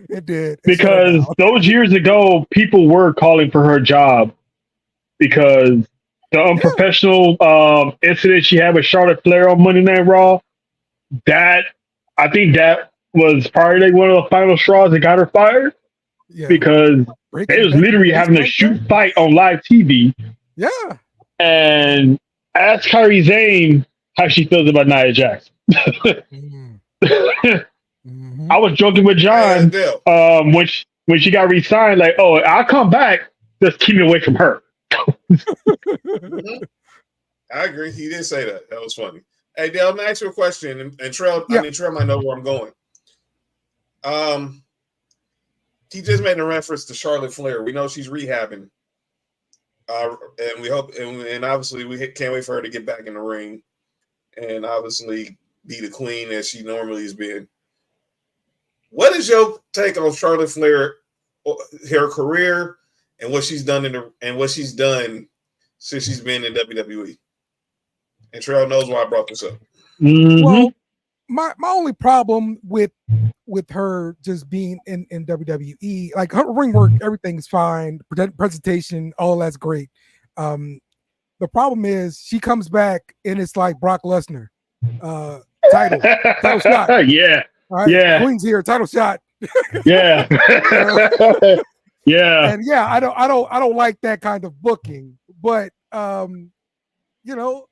It did. Because those years ago, people were calling for her job because the unprofessional incident she had with Charlotte Flair on Monday Night Raw, I think that was probably one of the final straws that got her fired. Yeah. Because they was literally having a shoot fight on live TV. Yeah. And ask Kairi Zane how she feels about Nia Jax. Mm-hmm. I was joking with John when she got re-signed, like, oh, I'll come back, just keep me away from her. Mm-hmm. I agree. He did say that. That was funny. Hey, Dale, I'm gonna ask you a question, and Trell, Trell might know where I'm going. He just made a reference to Charlotte Flair. We know she's rehabbing. And we hope, and obviously we can't wait for her to get back in the ring and obviously be the queen as she normally has been. What is your take on Charlotte Flair, her career, and what she's done since she's been in WWE? And Trell knows why I brought this up. Mm-hmm. Well, my only problem with with her just being in WWE, like her ring work, everything's fine. Presentation, all that's great. The problem is she comes back and it's like Brock Lesnar, title shot. Yeah. All right, Yeah. Queen's here, title shot. Yeah. Yeah. And yeah, I don't like that kind of booking, but you know,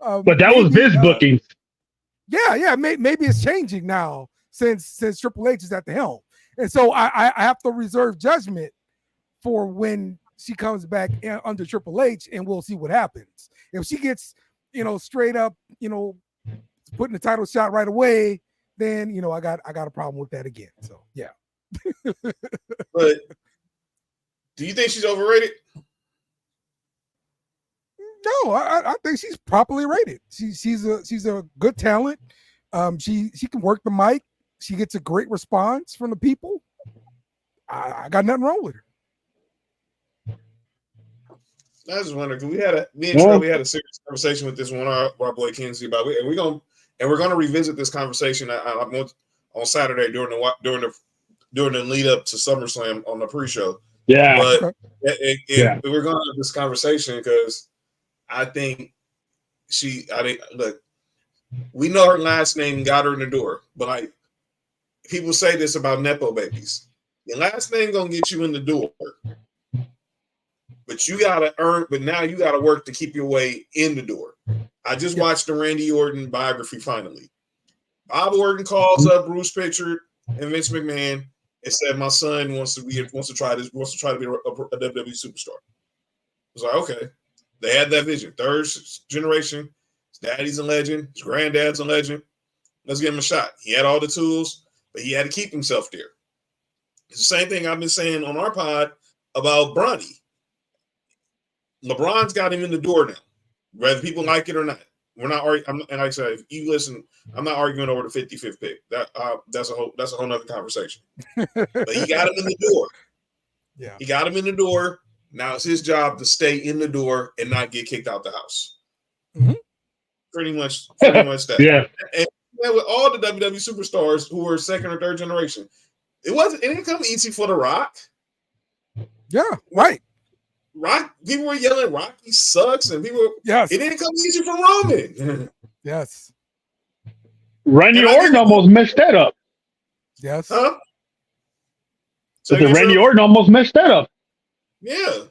But that was Vince booking. Yeah, maybe it's changing now since Triple H is at the helm, and so I have to reserve judgment for when she comes back under Triple H, and we'll see what happens. If she gets, straight up, putting the title shot right away, then I got a problem with that again. So yeah. But do you think she's overrated? No, I think she's properly rated. She's a good talent. She can work the mic. She gets a great response from the people. I got nothing wrong with her. I was wondering because me and Trey, we had a serious conversation with this one our boy Kenzie about it, and we're gonna revisit this conversation on Saturday during the lead up to SummerSlam on the pre-show. Yeah, but we're going to have this conversation because I think look, we know her last name got her in the door, but like people say this about Nepo babies. Your last name gonna get you in the door. But you gotta earn, but now you gotta work to keep your way in the door. I just watched the Randy Orton biography finally. Bob Orton calls up Bruce Pritchard and Vince McMahon and said, "My son wants to try to be a WWE superstar." I was like, okay. They had that vision. Third generation. His daddy's a legend. His granddad's a legend. Let's give him a shot. He had all the tools, but he had to keep himself there. It's the same thing I've been saying on our pod about Bronny. LeBron's got him in the door now, whether people like it or not. We're not arguing. And like I said, if you listen, I'm not arguing over the 55th pick. That's a whole nother conversation. But he got him in the door. Yeah, he got him in the door. Now it's his job to stay in the door and not get kicked out the house. Mm-hmm. Pretty much that. Yeah. And with all the WWE superstars who were second or third generation, it didn't come easy for The Rock. Yeah, right. Rock, people were yelling, "Rocky sucks," and people. Yes, it didn't come easy for Roman. Yes, Randy Orton almost messed that up. Yes, huh? So Randy Orton almost messed that up. Yeah,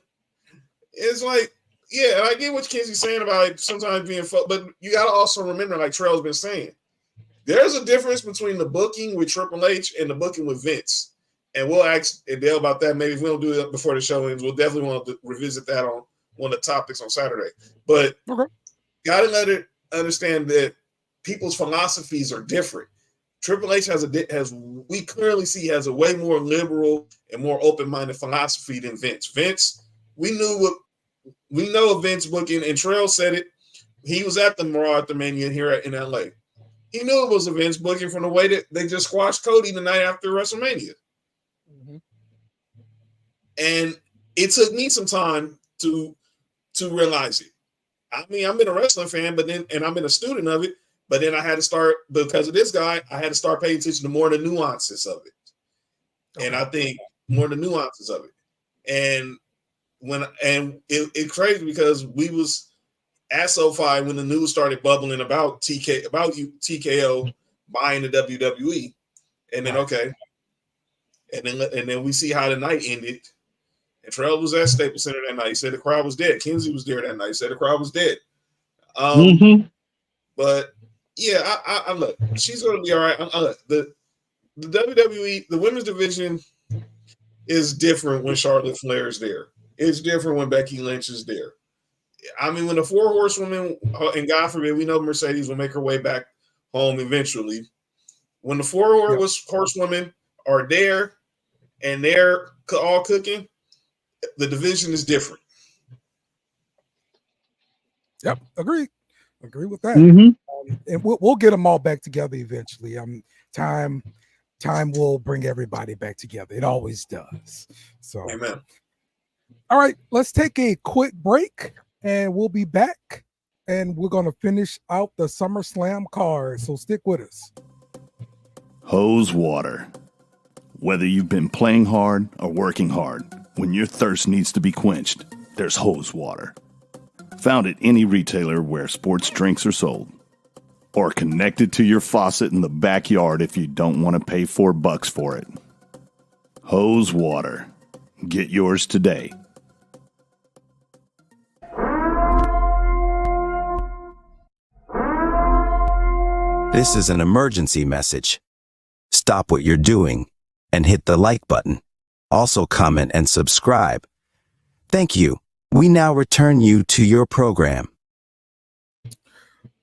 it's like, yeah, and I get what Kenzie's saying about it sometimes being fun, but you got to also remember, like Trail's been saying, there's a difference between the booking with Triple H and the booking with Vince. And we'll ask Dale about that. Maybe if we don't do it before the show ends, we'll definitely want to revisit that on one of the topics on Saturday. But gotta let it understand that people's philosophies are different. Triple H we clearly see has a way more liberal and more open-minded philosophy than Vince. Vince, we know of Vince booking, and Trail said it. He was at the Marauder Mania here in LA. He knew it was a Vince booking from the way that they just squashed Cody the night after WrestleMania. And it took me some time to realize it. I mean, I've been a wrestling fan, and I've been a student of it, but then I had to start, because of this guy, I had to start paying attention to more of the nuances of it. And I think more of the nuances of it. And it's crazy because we was at SoFi when the news started bubbling about TKO buying the WWE. And then, and then we see how the night ended. And Terrell was at Staples Center that night. He said the crowd was dead. Kenzie was there that night. He said the crowd was dead. But yeah, I look, she's going to be all right. The WWE, the women's division is different when Charlotte Flair is there. It's different when Becky Lynch is there. I mean, when the four horsewomen, and God forbid, we know Mercedes will make her way back home eventually. When the four horsewomen are there and they're all cooking, the division is different. Yep, agree with that. And we'll get them all back together eventually. Time will bring everybody back together. It always does. So, amen. All right, let's take a quick break, and we'll be back, and we're going to finish out the SummerSlam card. So stick with us. Hose water. Whether you've been playing hard or working hard, when your thirst needs to be quenched, there's hose water. Found at any retailer where sports drinks are sold. Or connected to your faucet in the backyard if you don't want to pay $4 for it. Hose water. Get yours today. This is an emergency message. Stop what you're doing and hit the like button. Also comment and subscribe. Thank you. We now return you to your program.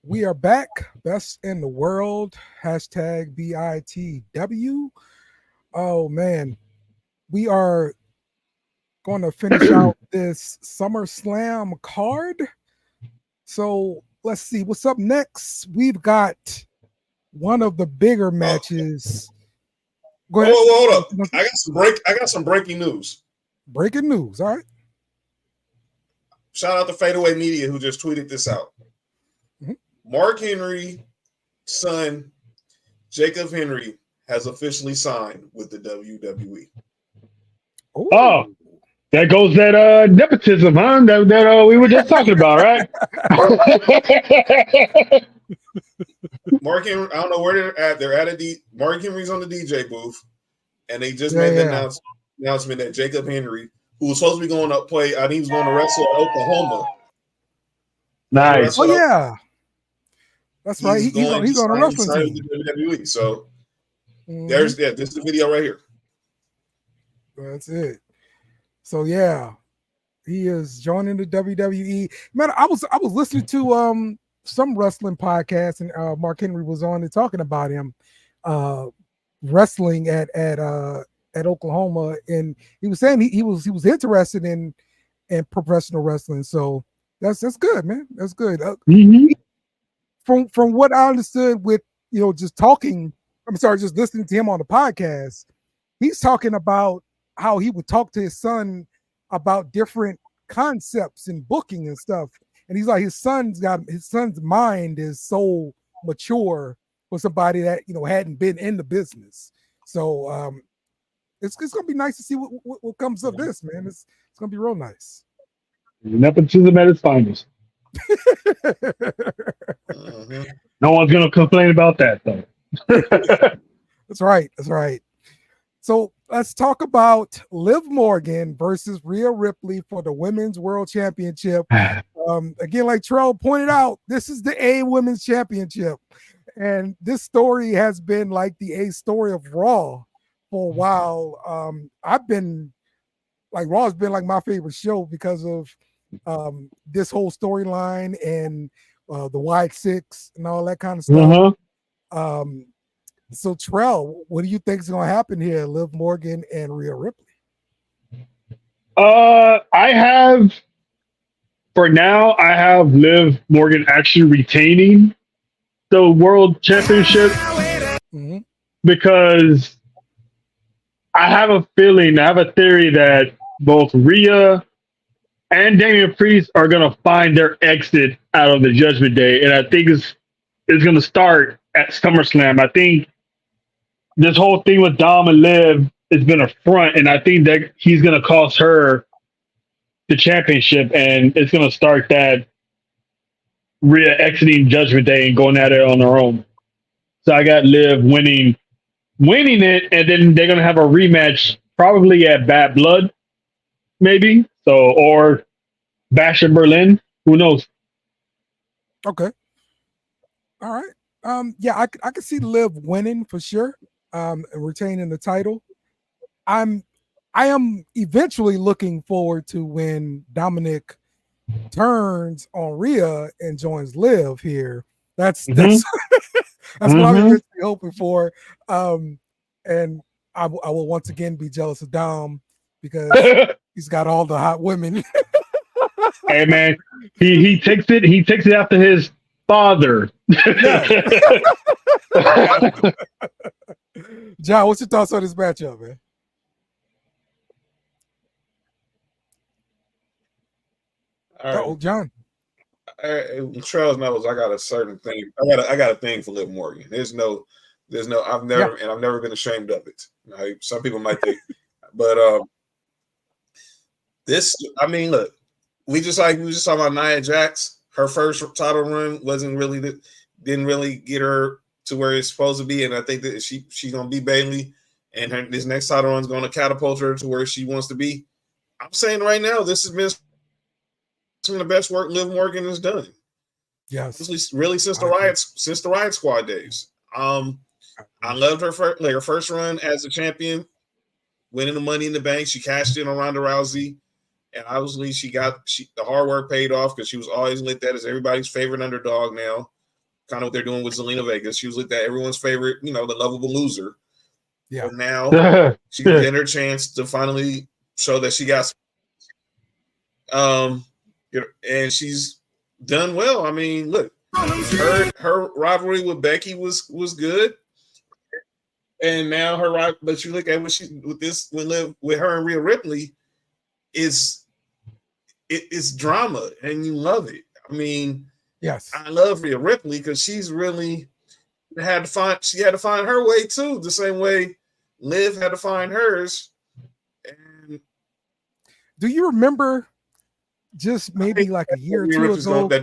We are back. Best in the world. Hashtag BITW. Oh, man. We are going to finish out this SummerSlam card. So let's see what's up next. We've got one of the bigger matches. Go ahead. Hold up. I got some breaking news. Breaking news. All right. Shout out to Fadeaway Media who just tweeted this out. Mm-hmm. Mark Henry's son, Jacob Henry, has officially signed with the WWE. Ooh. Oh, that goes that nepotism, huh? That we were just talking about, right? Mark Henry, I don't know where they're at. They're at Mark Henry's on the DJ booth, and they just made the announcement that Jacob Henry, who was supposed to be going to play, I think he was going to wrestle at Oklahoma. Nice. Oh yeah, that's right. He's on a wrestling team. WWE. So this is the video right here. That's it. So yeah, he is joining the WWE. Man, I was listening to some wrestling podcast, and Mark Henry was on and talking about him wrestling at Oklahoma, and he was saying he was interested in professional wrestling. So that's good, man. That's good. From what I understood with just listening to him on the podcast, he's talking about how he would talk to his son about different concepts and booking and stuff. And he's like, his son's mind is so mature for somebody that hadn't been in the business. So it's gonna be nice to see what comes of this, man. It's gonna be real nice. Nepotism at its finest. No one's gonna complain about that though. That's right. That's right. So let's talk about Liv Morgan versus Rhea Ripley for the Women's World Championship. Again, like Terrell pointed out, this is the A Women's Championship. And this story has been like the A story of Raw for a while. Raw has been like my favorite show because of this whole storyline and the Wide Six and all that kind of stuff. So Terrell, what do you think is going to happen here, Liv Morgan and Rhea Ripley? I have Liv Morgan actually retaining the World Championship because I have a theory that both Rhea and Damian Priest are going to find their exit out of the Judgment Day, and I think it's going to start at SummerSlam. I think this whole thing with Dom and Liv has been a front, and I think that he's going to cost her the championship, and it's going to start that Rhea exiting Judgment Day and going at it on her own. So I got Liv winning it, and then they're going to have a rematch probably at Bad Blood, maybe. So, or Bash in Berlin. Who knows? Okay. All right. I could see Liv winning for sure. And retaining the title. I am eventually looking forward to when Dominik turns on Rhea and joins Liv here. That's what I'm eventually hoping for. And I will once again be jealous of Dom because he's got all the hot women. Hey man, he takes it after his father. John, what's your thoughts on this matchup, man? All right. John. Trails knows I got a certain thing. I got a thing for Liv Morgan. There's no I've never been ashamed of it. Right? Some people might think, but look, we just talking about Nia Jax. Her first title run didn't really get her to where it's supposed to be, and I think that she's gonna be Bayley, and this next title run is gonna catapult her to where she wants to be. I'm saying right now, this has been some of the best work Liv Morgan has done. Yes, really since the Riot Squad days. I loved her first run as a champion, winning the Money in the Bank. She cashed in on Ronda Rousey, and obviously the hard work paid off because she was always looked at as everybody's favorite underdog. Now, kind of what they're doing with Zelina Vega. She was looked at everyone's favorite, the lovable loser. Yeah. But now she's getting her chance to finally show that she got, and she's done well. I mean, look, her rivalry with Becky was good. And now but you look at with her and Rhea Ripley, it's drama, and you love it. I mean, yes, I love Rhea Ripley because she's really had to find her way too, the same way Liv had to find hers. And do you remember just maybe like a year or two ago that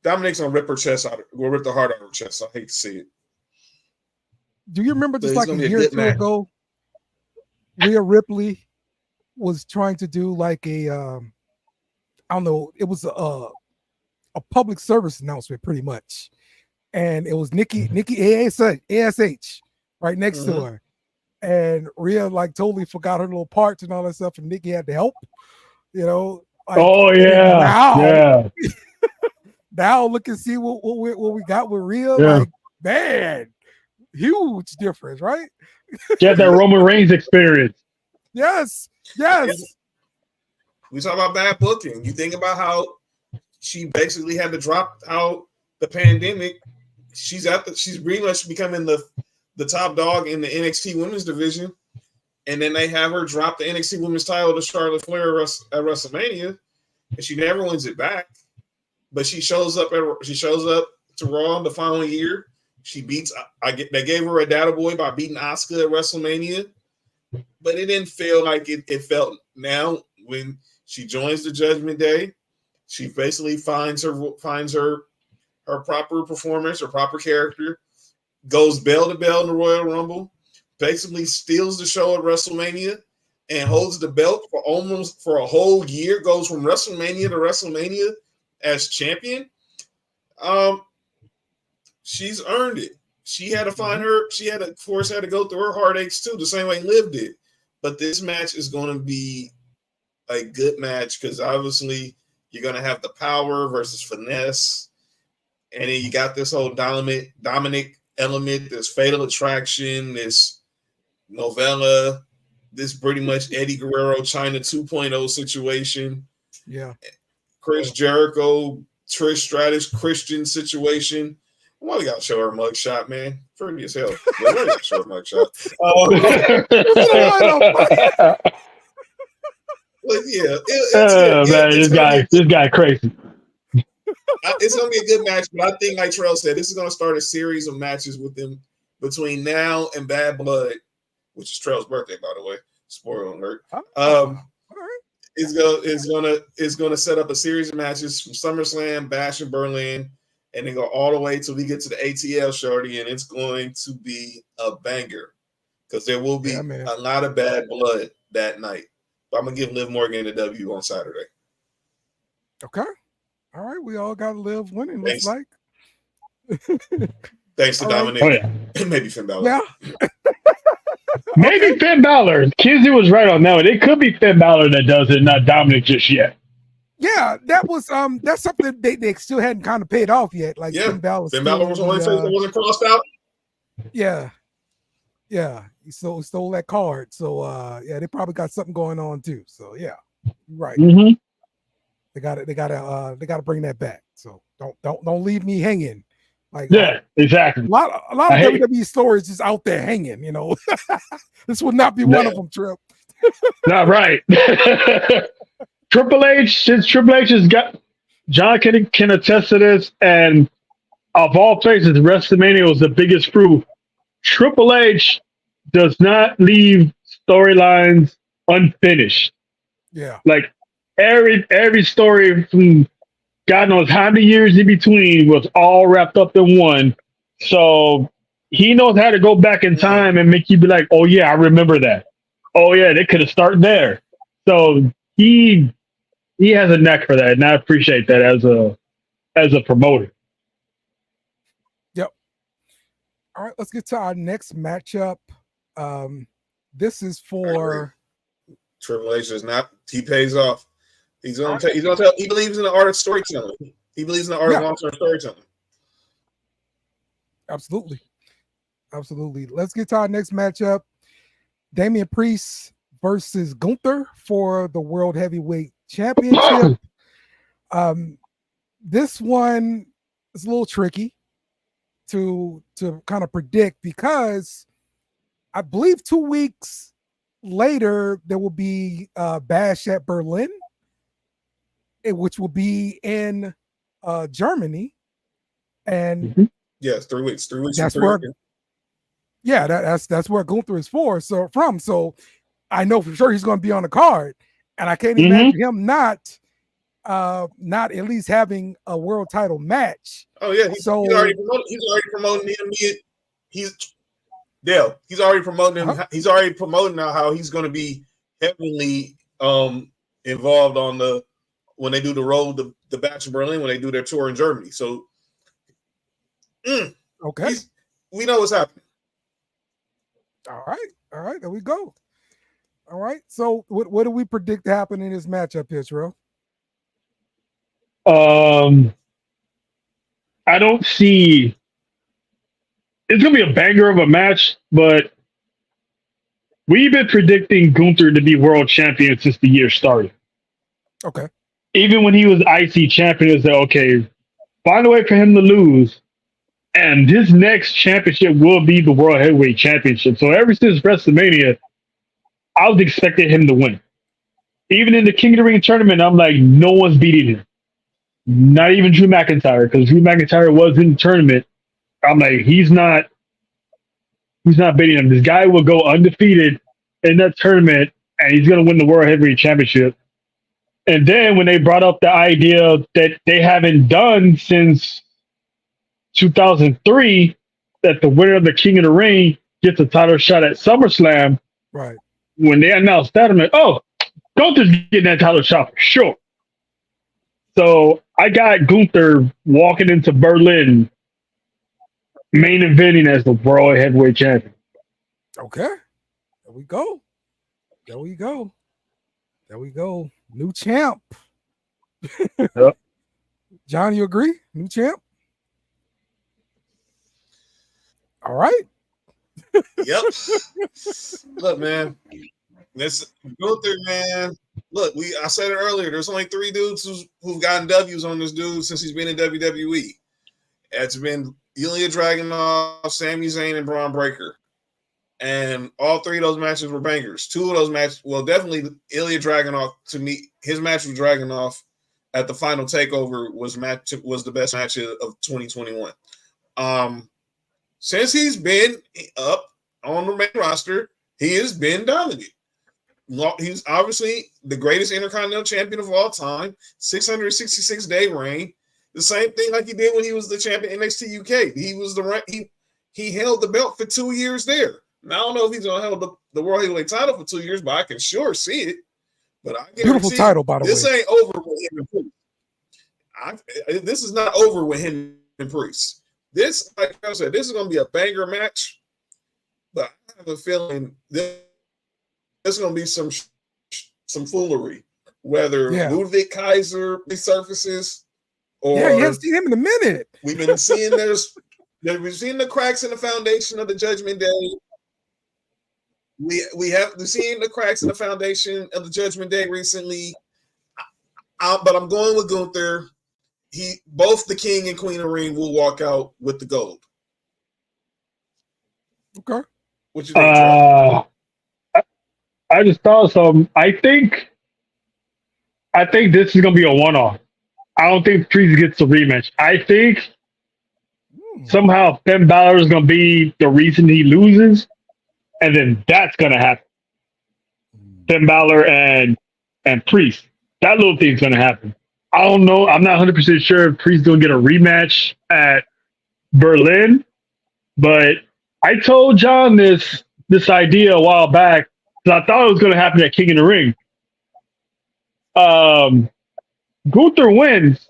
Dominik's gonna rip her chest out, will rip the heart out of her chest. I hate to see it. Do you remember just like a year or two ago, Rhea Ripley was trying to do like a, I don't know, it was a public service announcement pretty much. And it was Nikki ASH right next to her. And Rhea like totally forgot her little parts and all that stuff. And Nikki had to help, Like, now look and see what we got with Rhea. Yeah. Like, man. Huge difference, right? Get that Roman Reigns experience. Yes. We talk about bad booking. You think about how she basically had to drop out the pandemic. She's pretty much becoming the top dog in the NXT women's division, and then they have her drop the NXT women's title to Charlotte Flair at WrestleMania, and she never wins it back. But she shows up to Raw the following year. She beats. They gave her a data boy by beating Asuka at WrestleMania, but it didn't feel like it felt. Now when she joins the Judgment Day, she basically finds her proper performance, her proper character, goes bell to bell in the Royal Rumble, basically steals the show at WrestleMania, and holds the belt for a whole year. Goes from WrestleMania to WrestleMania as champion. She's earned it. She had to find her. She had to force her to go through her heartaches too, the same way Liv did. But this match is going to be a good match because obviously you're going to have the power versus finesse, and then you got this whole Dominik element, this fatal attraction, this novella, this pretty much Eddie Guerrero China 2.0 situation. Yeah, Chris Jericho, Trish Stratus, Christian situation. Why we gotta show her mugshot, man? Pretty as hell. Yeah, we gotta show her mugshot. But yeah, this guy crazy. It's gonna be a good match, but I think, like Terrell said, this is gonna start a series of matches with them between now and Bad Blood, which is Terrell's birthday, by the way. Spoiler alert. It's gonna set up a series of matches from SummerSlam, Bash in Berlin, and then go all the way till we get to the ATL shorty, and it's going to be a banger because there will be a lot of bad blood that night. But I'm gonna give Liv Morgan the W on Saturday. Okay. All right, we all got Liv winning. Looks like. Thanks to Dominik. And maybe Finn Balor. Yeah. Maybe Finn Balor. Kizzy was right on that one. It could be Finn Balor that does it, not Dominik just yet. Yeah, that was that's something they still hadn't kind of paid off yet. Like Finn Balor was the only face that wasn't crossed out. Yeah. He stole that card. So they probably got something going on too. So yeah, you're right. Mm-hmm. They gotta bring that back. So don't leave me hanging. Like exactly. A lot of WWE stories just out there hanging. This would not be one of them, Trip. Not right. Triple H, since Triple H has got, John can attest to this, and of all places, WrestleMania was the biggest proof. Triple H does not leave storylines unfinished. Yeah. Like every story from God knows how many years in between was all wrapped up in one. So he knows how to go back in time and make you be like, oh yeah, I remember that. Oh yeah, they could have started there. So he has a knack for that, and I appreciate that as a promoter. Yep. All right, let's get to our next matchup. This is for Triple H is not. He pays off. He's gonna tell. He believes in the art of storytelling. He believes in the art of long-term storytelling. Absolutely. Let's get to our next matchup. Damian Priest versus Gunther for the World Heavyweight Championship. This one is a little tricky to kind of predict because I believe 2 weeks later there will be Bash at Berlin, which will be in Germany, and yes, 3 weeks. 3 weeks. That's where. Yeah, that's where Gunther is from. So I know for sure he's going to be on the card, and I can't imagine him not at least having a world title match. Oh yeah, he's already promoting him. He's already promoting him. He's already promoting now how he's going to be heavily involved on when they do the road, the Bash in Berlin, when they do their tour in Germany. So okay, we know what's happening. All right, there we go. All right, so what do we predict to happen in this matchup here, Terrell? I don't see. It's gonna be a banger of a match, but we've been predicting Gunther to be world champion since the year started. Okay. Even when he was IC champion, it was like, okay, find a way for him to lose. And this next championship will be the World Heavyweight Championship. So ever since WrestleMania, I was expecting him to win. Even in the King of the Ring tournament, I'm like, no one's beating him. Not even Drew McIntyre, because Drew McIntyre was in the tournament. I'm like, he's not beating him. This guy will go undefeated in that tournament, and he's going to win the World Heavyweight Championship. And then when they brought up the idea that they haven't done since 2003, that the winner of the King of the Ring gets a title shot at SummerSlam. Right. When they announced that, I'm like, oh, Gunther's getting that title shot for sure. So I got Gunther walking into Berlin, main eventing as the World Heavyweight Champion. Okay. There we go. New champ. Yep. John, you agree? New champ? All right. Yep. Look, man. This Gunther, man. Look, I said it earlier. There's only 3 dudes who've gotten W's on this dude since he's been in WWE. It's been Ilya Dragunov, Sami Zayn, and Braun Breaker. And all 3 of those matches were bangers. 2 of those matches, well, definitely Ilya Dragunov, to me, his match with Dragunov at the final takeover was the best match of 2021. Since he's been up on the main roster, he has been dominant. He's obviously the greatest Intercontinental Champion of all time, 666-day reign. The same thing like he did when he was the champion NXT UK. He was he held the belt for 2 years there. Now, I don't know if he's going to hold the World Heavyweight title for 2 years, but I can sure see it. But I beautiful title, by the way. This ain't over with him and Priest. This is not over with him and Priest. This, like I said, this is going to be a banger match. But I have a feeling there's going to be some foolery, whether Ludwig Kaiser resurfaces or you haven't seen him in a minute. We've been seeing we've seen the cracks in the foundation of the Judgment Day. We've seen the cracks in the foundation of the Judgment Day recently. But I'm going with Gunther. Both the King and Queen of the Ring will walk out with the gold. Okay. What you think, I just thought some. I think this is gonna be a one-off. I don't think Priest gets a rematch. I think somehow Finn Balor is going to be the reason he loses, and then that's going to happen. Finn Balor and Priest. That little thing's going to happen. I don't know. I'm not 100% sure if Priest's going to get a rematch at Berlin, but I told John this idea a while back because I thought it was going to happen at King of the Ring. Gunther wins,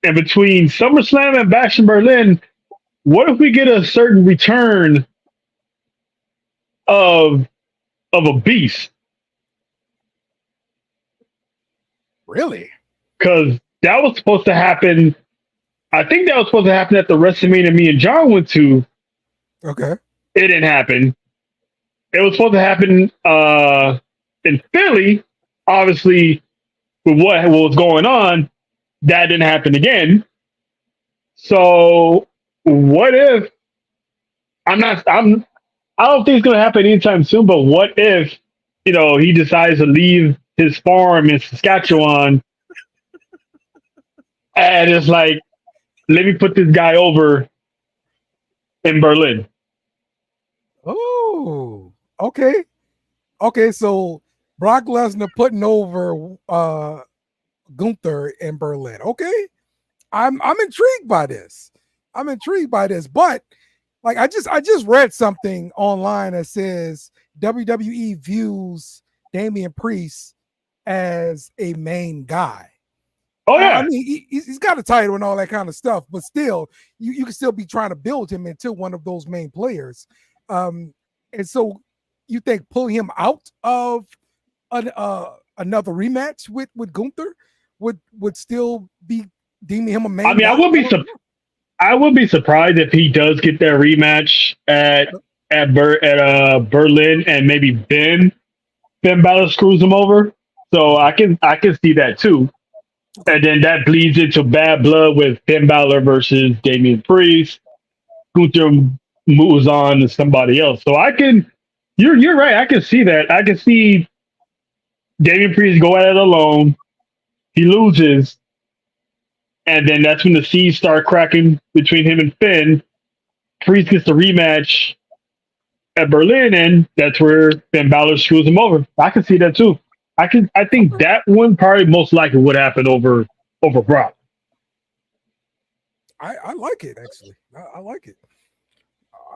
and between SummerSlam and Bash in Berlin, what if we get a certain return of a beast? Really? Because that was supposed to happen. I think that was supposed to happen at the WrestleMania me and John went to. Okay. It didn't happen. It was supposed to happen in Philly. Obviously, with what was going on, that didn't happen again. So what if I don't think it's gonna happen anytime soon, but what if, he decides to leave his farm in Saskatchewan and it's like, let me put this guy over in Berlin. Oh, okay. Okay, so Brock Lesnar putting over Gunther in Berlin. Okay. I'm intrigued by this. But like I just read something online that says WWE views Damian Priest as a main guy. Oh yeah. I mean, he's got a title and all that kind of stuff, but still, you can still be trying to build him into one of those main players. And so you think pulling him out of another rematch with Gunther would still be deeming him a main? I mean, I would be surprised if he does get that rematch at Berlin and maybe Finn Balor screws him over. So I can see that too. And then that bleeds into bad blood with Finn Balor versus Damian Priest. Gunther moves on to somebody else. So you're right. I can see that. I can see Damian Priest go at it alone. He loses. And then that's when the seeds start cracking between him and Finn. Priest gets the rematch at Berlin, and that's where Finn Balor screws him over. I can see that too. I think that one probably most likely would happen over Brock. I like it, actually. I like it.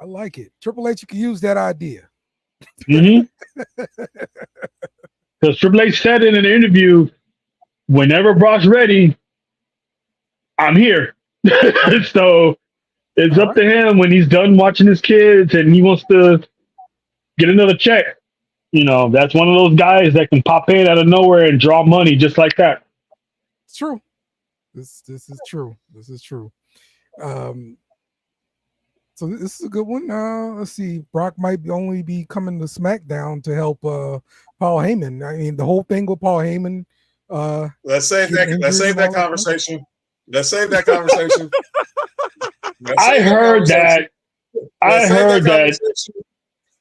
I like it. Triple H, you can use that idea. Because Triple H said in an interview, whenever Brock's ready, I'm here. So it's up to him when he's done watching his kids and he wants to get another check. That's one of those guys that can pop in out of nowhere and draw money just like that. It's true. This is true. This is true. So this is a good one. Let's see. Brock might only be coming to SmackDown to help Paul Heyman. I mean, the whole thing with Paul Heyman. Let's save that conversation. Let's save that conversation. I heard that.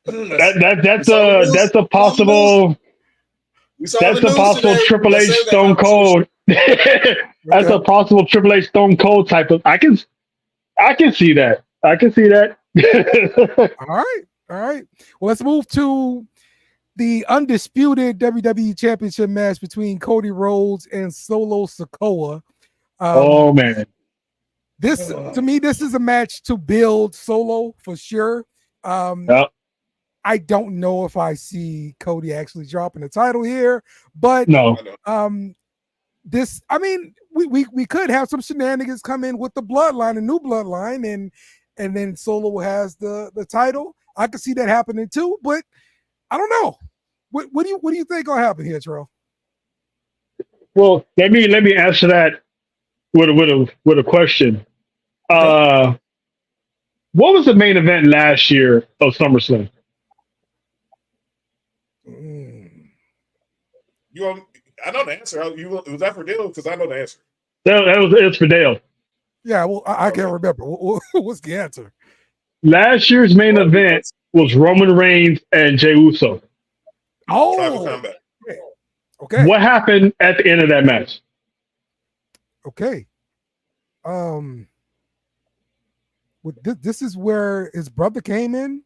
That's a possible. That's a possible Triple H Stone Cold. That's a possible Triple H Stone Cold type of. I can see that. I can see that. All right. Well, let's move to the undisputed WWE Championship match between Cody Rhodes and Solo Sikoa. Oh man, to me, this is a match to build Solo for sure. Yep. I don't know if I see Cody actually dropping the title here, but no. This, I mean, we could have some shenanigans come in with the bloodline, a new bloodline, and then Solo has the title. I could see that happening too, but I don't know. What do you think gonna happen here, Terrell? Well, let me answer that with a question. What was the main event last year of SummerSlam? I know the answer. Was that for Dale? Because I know the answer. It's for Dale. Yeah, well, I can't remember. What's the answer? Last year's main event was Roman Reigns and Jey Uso. Oh, Tribal Combat. Okay. What happened at the end of that match? Okay. This is where his brother came in.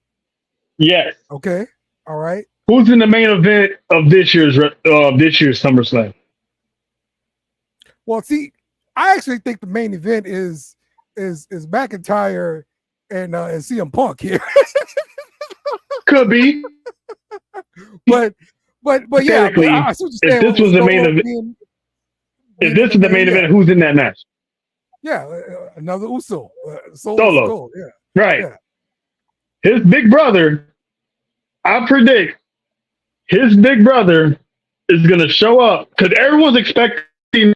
Yes. Okay. All right. Who's in the main event of this year's SummerSlam? Well, see, I actually think the main event is McIntyre and CM Punk here. Could be. but yeah, I see what you're saying. If this was the main event, if this is the main event, who's in that match? Yeah, another Uso. Solo. Skull, yeah. Right. Yeah. His big brother, I predict his big brother is going to show up because everyone's expecting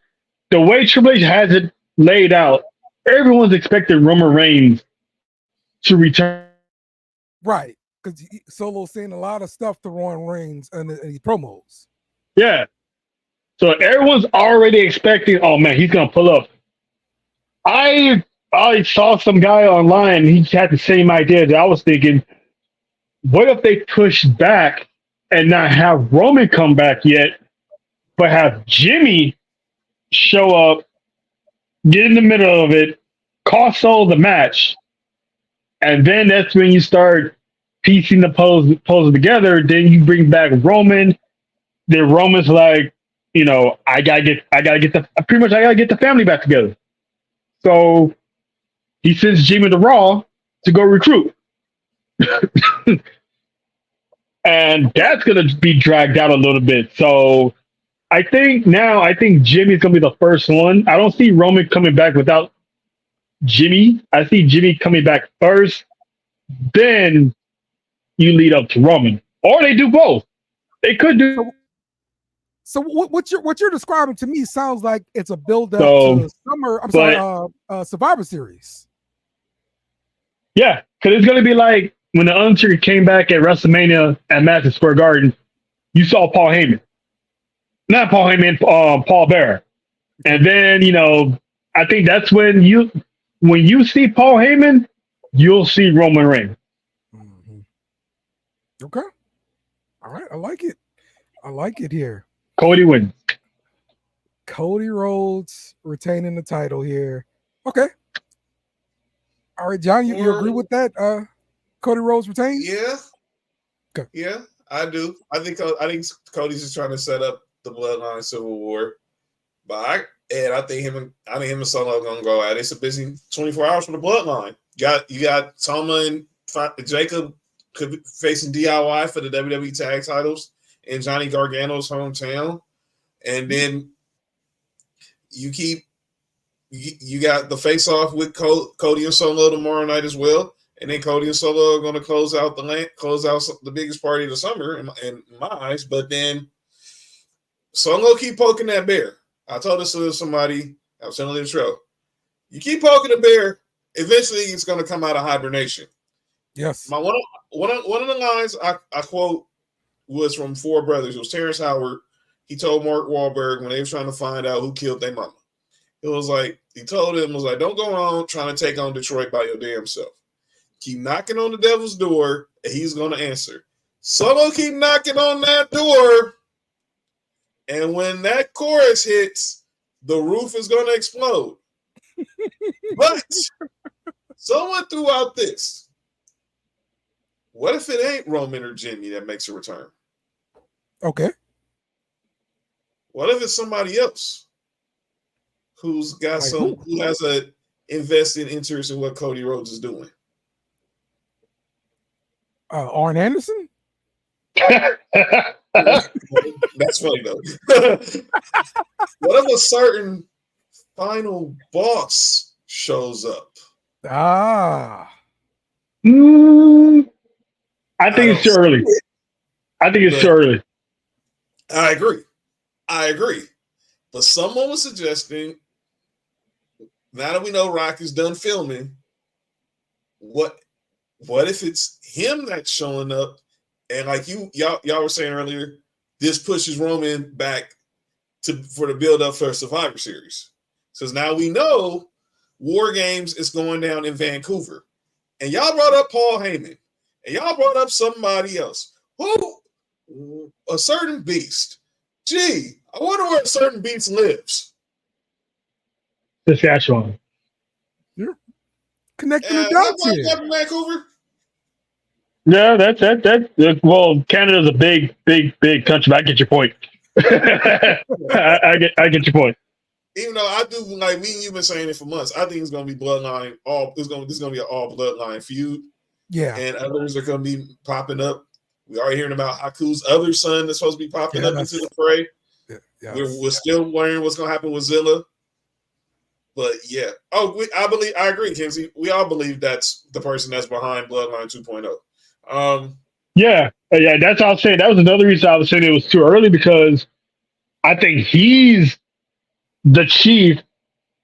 the way Triple H has it laid out. Everyone's expecting Roman Reigns to return. Right. Because Solo's saying a lot of stuff to Roman Reigns and the promos. Yeah. So everyone's already expecting, oh man, he's going to pull up. I saw some guy online, he had the same idea that I was thinking, what if they push back and not have Roman come back yet, but have Jimmy show up, get in the middle of it, cost Solo the match, and then that's when you start piecing the puzzle together. Then you bring back Roman. Then Roman's like, I gotta get the family back together. So he sends Jimmy to Raw to go recruit. And that's going to be dragged out a little bit. So I think Jimmy's going to be the first one. I don't see Roman coming back without Jimmy. I see Jimmy coming back first. Then you lead up to Roman. Or they do both. They could do. So what you're describing to me sounds like it's a build up to Survivor Series. Yeah, because it's going to be like when the Undertaker came back at WrestleMania at Madison Square Garden, you saw Paul Heyman. Not Paul Heyman, Paul Bearer. And then, I think that's when you see Paul Heyman, you'll see Roman Reigns. Mm-hmm. Okay. All right. I like it. I like it here. Cody wins. Cody Rhodes retaining the title here. Okay. All right, John, you agree with that? Cody Rhodes retains? Yeah. Okay. Yeah, I do. I think Cody's just trying to set up the Bloodline Civil War. But I think him and Solo are gonna go at it. It's a busy 24 hours for the Bloodline. You got Toma and Jacob could be facing DIY for the WWE tag titles in Johnny Gargano's hometown. And then you got the face-off with Cody and Solo tomorrow night as well. And then Cody and Solo are going to close out the biggest party of the summer in my eyes. But then Solo keep poking that bear. I told this to somebody, I was telling the show. You keep poking the bear, eventually it's going to come out of hibernation. Yes. One of the lines I quote was from Four Brothers. It was Terrence Howard. He told Mark Wahlberg when they were trying to find out who killed their mama. It was like, he told him, don't go on trying to take on Detroit by your damn self. Keep knocking on the devil's door, and he's going to answer. Solo keep knocking on that door, and when that chorus hits, the roof is going to explode. But someone threw out this. What if it ain't Roman or Jimmy that makes a return? Okay. What if it's somebody else who's got who has a invested interest in what Cody Rhodes is doing? Arn Anderson? That's funny though. What if a certain final boss shows up? I think it's too early. I think it's too early. I agree. But someone was suggesting, now that we know Rock is done filming, what if it's him that's showing up, and like y'all were saying earlier, this pushes Roman back for the build up for Survivor Series. Because now we know War Games is going down in Vancouver. And y'all brought up Paul Heyman. And y'all brought up somebody else. Who? A certain beast. Gee, I wonder where a certain beast lives. Saskatchewan. Yeah. Connecting the dots That's here. up in Vancouver. Yeah, that's well, Canada's a big country. But I get your point. I get your point. Even though I do like me and you've been saying it for months, I think it's gonna be bloodline. This is gonna be an all bloodline feud. Yeah, and others are gonna be popping up. We are hearing about Haku's other son that's supposed to be popping up into the fray. Yeah, We're still wondering what's gonna happen with Zilla. But yeah, I agree, Kenzie. We all believe that's the person that's behind Bloodline 2.0. Yeah, that's what I was saying. That was another reason I was saying it was too early, because I think he's the chief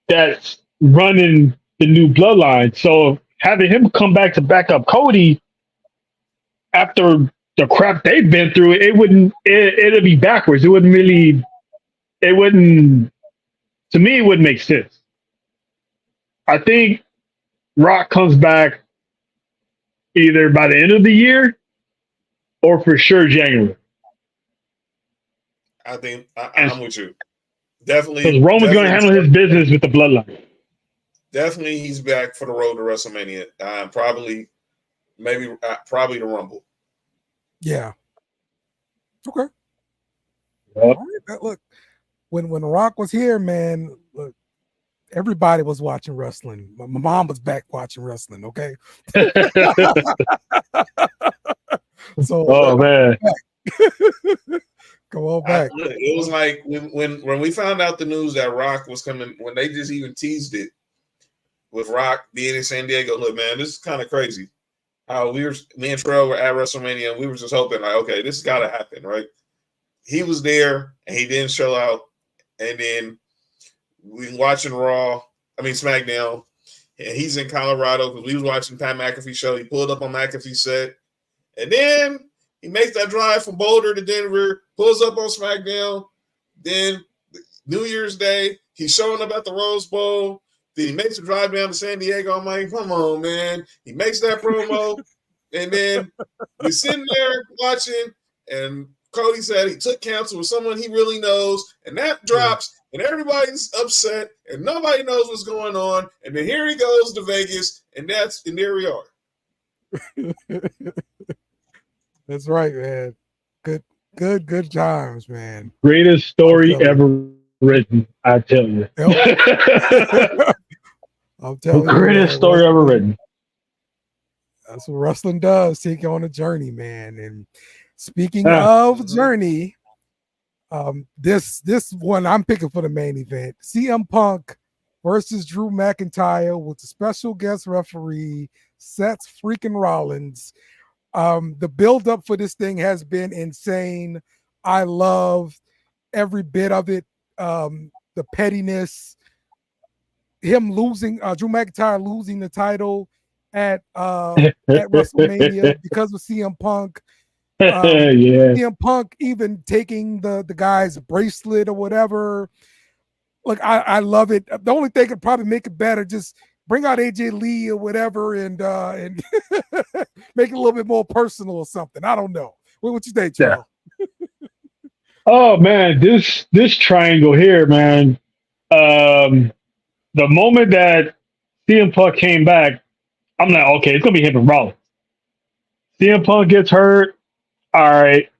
that's running the new bloodline. So having him come back to back up Cody after the crap they've been through, it'd be backwards. To me, it wouldn't make sense. I think Rock comes back either by the end of the year or for sure January. I think I'm with you. Definitely. Because Roman's going to handle his business with the bloodline. Definitely he's back for the road to WrestleMania. Probably the Rumble. Yeah. Okay. Yep. All right. Look, when Rock was here, man, look, everybody was watching wrestling. My mom was back watching wrestling. Okay. So, man. Go on back. It was like when we found out the news that Rock was coming, when they just even teased it with Rock being in San Diego. Look, man, this is kind of crazy. How me and Trell were at WrestleMania, and we were just hoping, like, okay, this has got to happen, right? He was there, and he didn't show out. And then we watching SmackDown, and he's in Colorado because we was watching Pat McAfee show. He pulled up on McAfee's set, and then he makes that drive from Boulder to Denver, pulls up on SmackDown. Then New Year's Day, he's showing up at the Rose Bowl. Then he makes a drive down to San Diego. I'm like, come on, man. He makes that promo, and then we're sitting there watching, and Cody said he took counsel with someone he really knows, and that drops, and everybody's upset, and nobody knows what's going on, and then here he goes to Vegas, and there we are. That's right, man. Good times, man. Greatest story ever written, I tell you. I'm telling you, greatest story ever written. That's what wrestling does. Take you on a journey, man. And speaking of journey, this one I'm picking for the main event: CM Punk versus Drew McIntyre with the special guest referee Seth freaking Rollins. The build-up for this thing has been insane. I love every bit of it. The pettiness, him losing, Drew McIntyre losing the title at WrestleMania because of CM Punk. CM Punk even taking the guy's bracelet or whatever. Like, I love it. The only thing could probably make it better, just bring out AJ Lee or whatever and make it a little bit more personal or something. I don't know. What you think, Charles? Oh man, this triangle here, man. The moment that CM Punk came back, I'm like, okay, it's gonna be him and Rollins. CM Punk gets hurt, all right.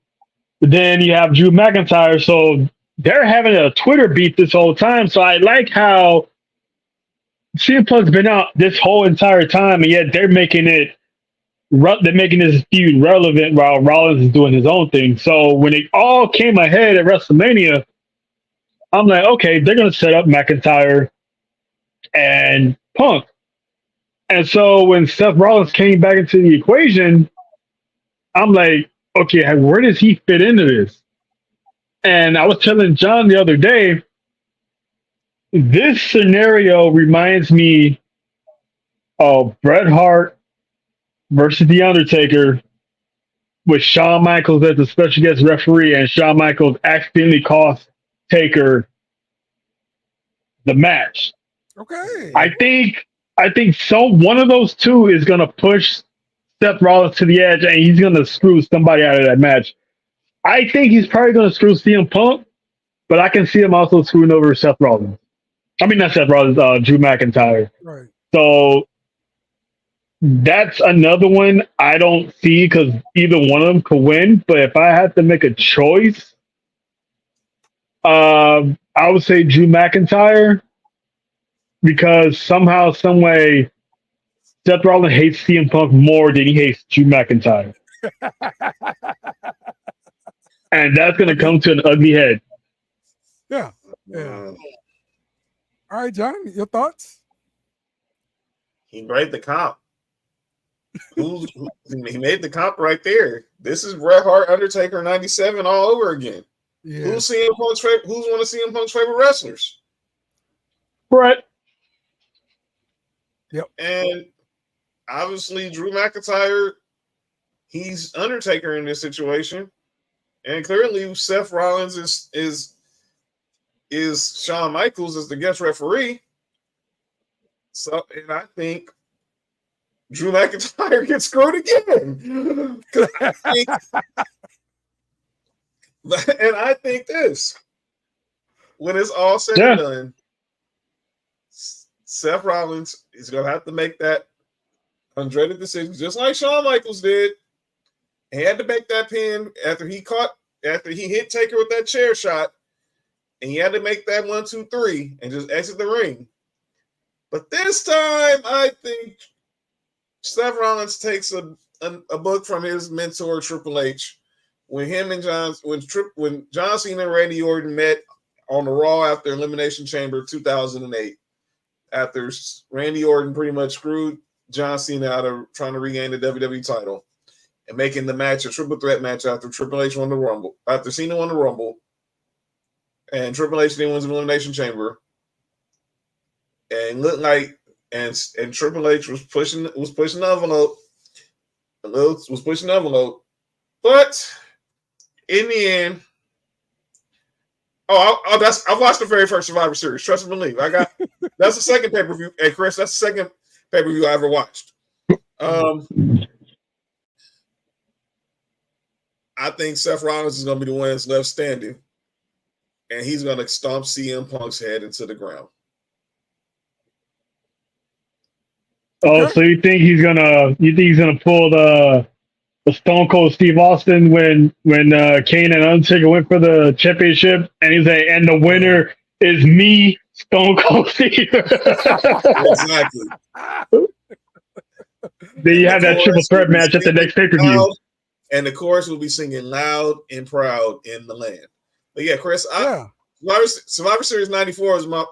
But then you have Drew McIntyre, so they're having a Twitter beat this whole time. So I like how CM Punk's been out this whole entire time, and yet they're making this feud relevant while Rollins is doing his own thing. So when it all came ahead at WrestleMania, I'm like, okay, they're going to set up McIntyre and Punk. And so when Seth Rollins came back into the equation, I'm like, okay, where does he fit into this? And I was telling John the other day, this scenario reminds me of Bret Hart versus The Undertaker with Shawn Michaels as the special guest referee, and Shawn Michaels accidentally cost Taker the match. Okay. I think one of those two is going to push Seth Rollins to the edge, and he's going to screw somebody out of that match. I think he's probably going to screw CM Punk, but I can see him also screwing over Seth Rollins. I mean, not Seth Rollins, Drew McIntyre. Right. So that's another one I don't see because either one of them could win. But if I had to make a choice, I would say Drew McIntyre because somehow, some way, Seth Rollins hates CM Punk more than he hates Drew McIntyre, and that's going to come to an ugly head. Yeah. All right, John, your thoughts? He made the comp. He made the comp right there. This is Bret Hart, Undertaker, 97 all over again. Yeah. Who's one of CM Punk's favorite wrestlers? Bret. Yep. And obviously, Drew McIntyre, he's Undertaker in this situation, and clearly Seth Rollins is Shawn Michaels as the guest referee. So, and I think Drew McIntyre gets screwed again. I think this, when it's all said and done, Seth Rollins is going to have to make that undreaded decision, just like Shawn Michaels did. He had to make that pin after he hit Taker with that chair shot, and he had to make that 1, 2, 3 and just exit the ring. But this time, I think Seth Rollins takes a book from his mentor Triple H when John Cena and Randy Orton met on the Raw after Elimination Chamber 2008. After Randy Orton pretty much screwed John Cena out of trying to regain the WWE title and making the match a triple threat match after Triple H won the Rumble, after Cena won the Rumble, and Triple H then wins the Elimination Chamber. And looked like and Triple H was pushing the envelope. Was pushing the envelope. But in the end, I've watched the very first Survivor Series. Trust and believe. That's the second pay-per-view. Hey Chris, that's the second pay-per-view I ever watched. I think Seth Rollins is gonna be the one that's left standing. And he's gonna stomp CM Punk's head into the ground. Oh, so you think he's gonna pull the Stone Cold Steve Austin when Kane and Undertaker went for the championship, and he's like, and the winner is me, Stone Cold Steve. Exactly. Then you have that triple threat match at the next pay-per-view. And the chorus will be singing loud and proud in the land. But yeah, Chris, Survivor Series 94 is my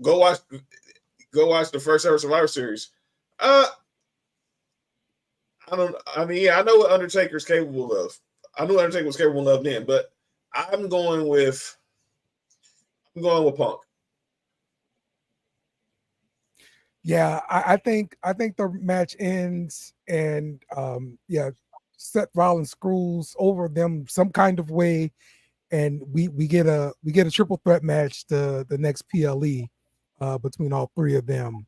go watch the first ever Survivor Series. I know what Undertaker's capable of. I knew Undertaker was capable of then, but I'm going with Punk. Yeah, I think the match ends and Seth Rollins screws over them some kind of way, and we get a triple threat match the next PLE between all three of them.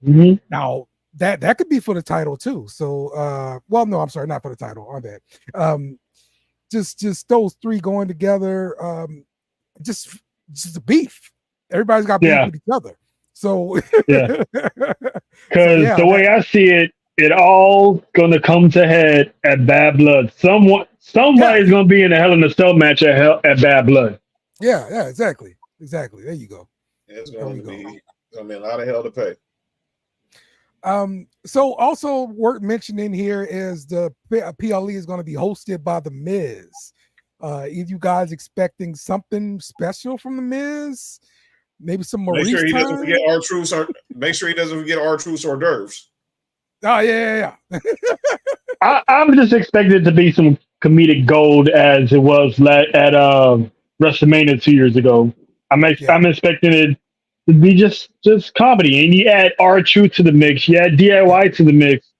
Mm-hmm. Now that could be for the title too. So no, I'm sorry, not for the title. On that, just those three going together. Just a beef. Everybody's got beef with each other. So yeah, because the way I see it, it all gonna come to head at Bad Blood. Somebody's gonna be in a Hell in a Cell match at Bad Blood. Yeah, exactly. There you go. It's gonna be a lot of hell to pay. So also worth mentioning here is the PLE is going to be hosted by The Miz. Are you guys expecting something special from The Miz? Maybe some Maurice Make sure he time? doesn't forget R-Truth's hors d'oeuvres. Oh yeah. I'm just expecting it to be some comedic gold as it was at WrestleMania 2 years ago. I'm expecting it to be just comedy, and you add R-Truth to the mix, you add DIY to the mix.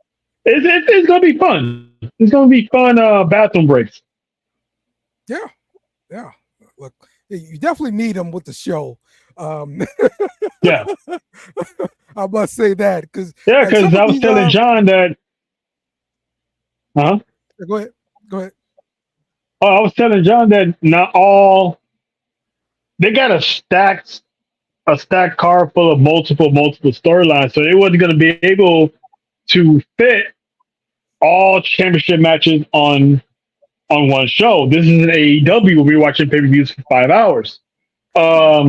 It's gonna be fun. It's gonna be fun bathroom breaks. Yeah. Look, you definitely need them with the show. Yeah, I must say that because I was telling John that. Go ahead. Oh, I was telling John that not all. They got a stacked card full of multiple storylines, so they wasn't going to be able to fit all championship matches on one show. This is an AEW. We'll be watching pay-per-views for 5 hours. By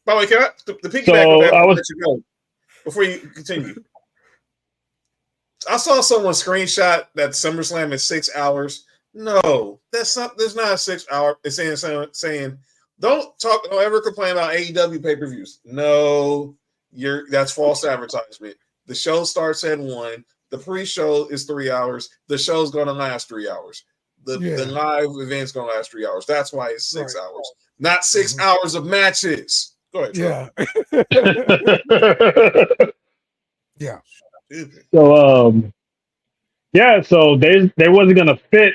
the way, can the piggyback So on that I was let you go before you continue. I saw someone screenshot that SummerSlam is 6 hours. No, that's not. There's not a 6 hour. It's saying don't ever complain about AEW pay-per-views. No, that's false advertisement. The show starts at 1. The pre-show is 3 hours. The show's going to last 3 hours. The live event's going to last 3 hours. That's why it's 6 hours, not 6 hours of matches. Go ahead. Yeah. So so they wasn't gonna fit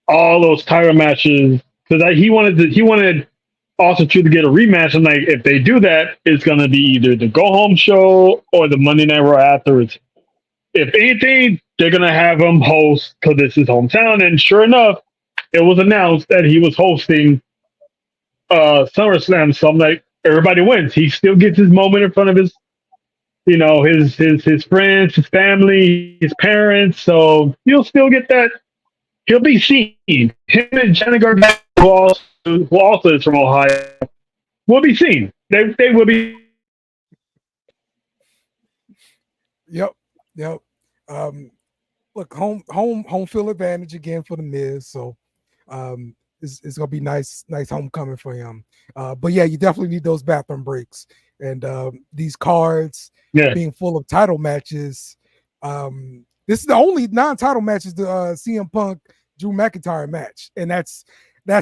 all those title matches because he wanted also to get a rematch. And like, if they do that, it's gonna be either the go home show or the Monday Night Raw afterwards. If anything, they're gonna have him host because this is hometown. And sure enough, it was announced that he was hosting SummerSlam. So I'm like, everybody wins. He still gets his moment in front of his friends, his family, his parents. So you'll still get that. He'll be seen. Him and Johnny Gargano, who also is from Ohio, will be seen. They will be. Yep. Look, home field advantage again for the Miz. So it's gonna be nice homecoming for him. But yeah, you definitely need those bathroom breaks. And these cards being full of title matches. This is the only non-title matches the CM Punk Drew McIntyre match, and that's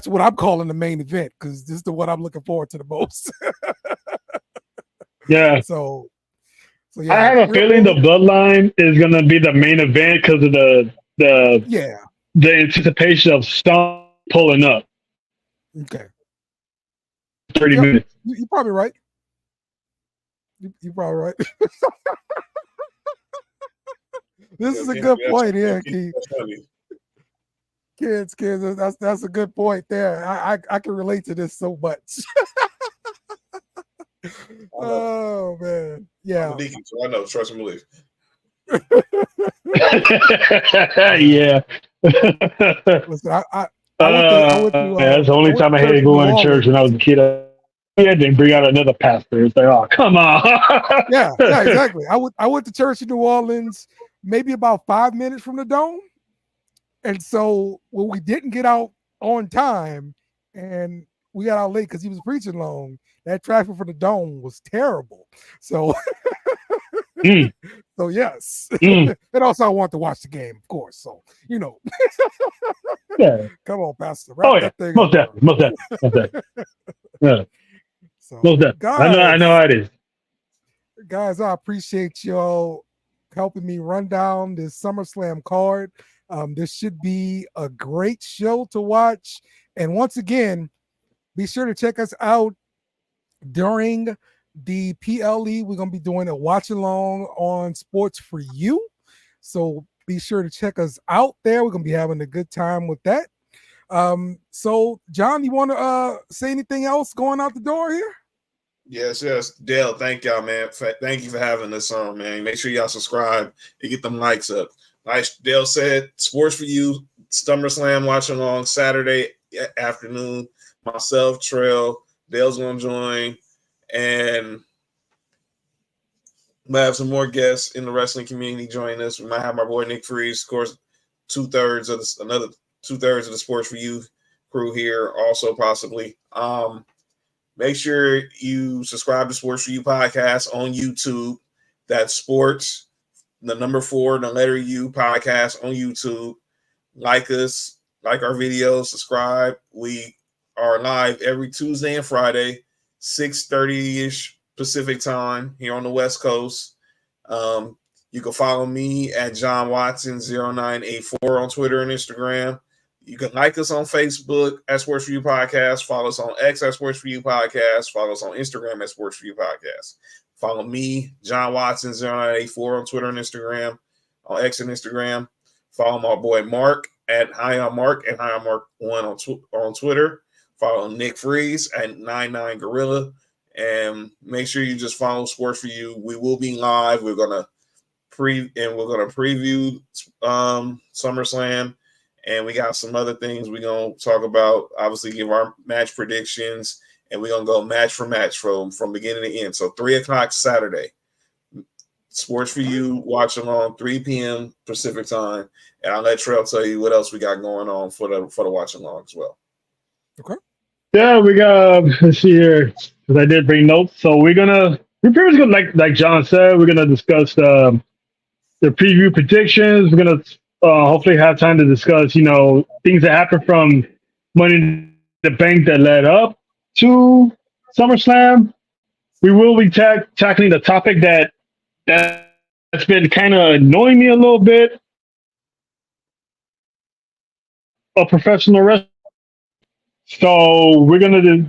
what I'm calling the main event because this is the one I'm looking forward to the most. So yeah, I have a feeling the Bloodline is gonna be the main event because of the anticipation of Stone pulling up. Okay, 30 minutes. You're probably right. You're probably right. This is a good point here, Keith. Kids, that's a good point there. I can relate to this so much. Oh man, yeah. I'm a deacon, so I know. Trust and believe. Yeah. Listen, that's the only time I had to go in church when I was a kid. Then bring out another pastor. It's like, oh, come on. yeah, exactly. I went to church in New Orleans, maybe about 5 minutes from the Dome, and so when we didn't get out on time, and we got out late because he was preaching long, that traffic for the Dome was terrible. So, so yes, and also I want to watch the game, of course. So yeah. Come on, Pastor. That thing most definitely. Yeah. So, guys, I know how it is. Guys, I appreciate y'all helping me run down this SummerSlam card. This should be a great show to watch. And once again, be sure to check us out during the PLE. We're going to be doing a watch along on Sports for You. So be sure to check us out there. We're going to be having a good time with that. So John, you want to say anything else going out the door here? Yes. Dale, thank y'all, man. Thank you for having us on, man. Make sure y'all subscribe and get them likes up. Like Dale said, Sports for You, SummerSlam watching along Saturday afternoon. Myself, Trail, Dale's going to join, and we might have some more guests in the wrestling community join us. We might have my boy Nick Freeze, of course, another 2/3 of the Sports for You crew here, also possibly. Make sure you subscribe to Sports for You podcast on YouTube. That's Sports, the number 4, the letter U podcast on YouTube. Like us, like our videos, subscribe. We are live every Tuesday and Friday, 6:30-ish Pacific time here on the West Coast. You can follow me at John Watson 0984 on Twitter and Instagram. You can like us on Facebook at Sports for You Podcast. Follow us on X at Sports for You Podcast. Follow us on Instagram at Sports for You Podcast. Follow me, John Watson 0984 on Twitter and Instagram, on X and Instagram. Follow my boy Mark at High on Mark and High on Mark 1 on Twitter. Follow Nick Freeze at 99 Gorilla. And make sure you just follow Sports for You. We will be live. We're going to preview SummerSlam, and we got some other things we're gonna talk about. Obviously, give our match predictions, and we're gonna go match for match from beginning to end. So 3:00 Saturday, Sports for You, watch along, 3 p.m. Pacific time, and I'll let Trail tell you what else we got going on for the watch along as well. Okay. Yeah, we got, let's see here, because I did bring notes. So we're pretty much gonna, like John said, we're gonna discuss the preview predictions. We're gonna hopefully have time to discuss, you know, things that happened from Money in the Bank that led up to SummerSlam. We will be tackling the topic that's been kind of annoying me a little bit of professional wrestling. So we're gonna do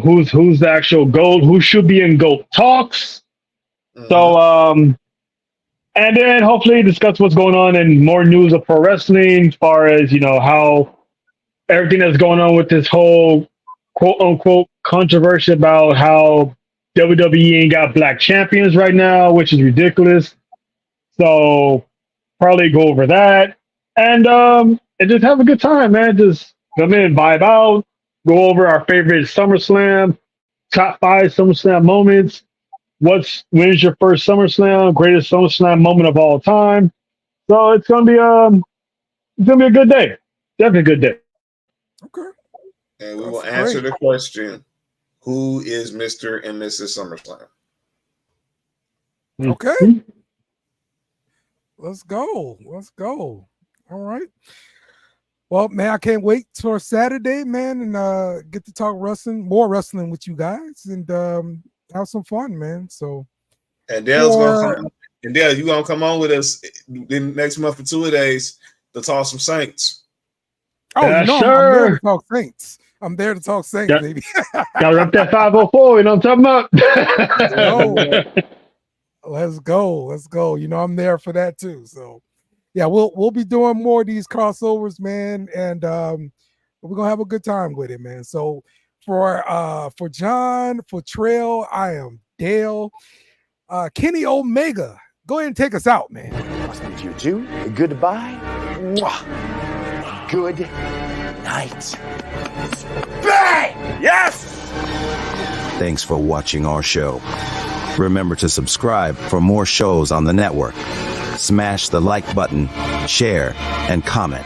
who's the actual GOAT, who should be in GOAT talks. Mm-hmm. So and then hopefully discuss what's going on in more news of pro wrestling, as far as, you know, how everything that's going on with this whole quote unquote controversy about how WWE ain't got black champions right now, which is ridiculous. So probably go over that and just have a good time, man. Just come in, vibe out, go over our favorite SummerSlam, top 5 SummerSlam moments. When's your first SummerSlam? Greatest SummerSlam moment of all time. So it's gonna be a good day. Definitely a good day. Okay. And we will answer the question: who is Mr. and Mrs. SummerSlam? Okay. Mm-hmm. Let's go. All right. Well, man, I can't wait for Saturday, man, and get to talk more wrestling with you guys, and have some fun, man. So, and Dale's gonna come. And Dale, you gonna come on with us next month for 2 days to talk some Saints? Oh, yeah, no, sure. I'm there to talk Saints. I'm there to talk Saints, baby. Gotta rep that 504. You know what I'm talking about? Let's go. You know, I'm there for that too. So, yeah, we'll be doing more of these crossovers, man, and we're gonna have a good time with it, man. So for John, for Trail, I am Dale. Kenny Omega, go ahead and take us out, man. Must be you too. Goodbye. Mwah. Good night. Bang! Yes! Thanks for watching our show. Remember to subscribe for more shows on the network. Smash the like button, share, and comment.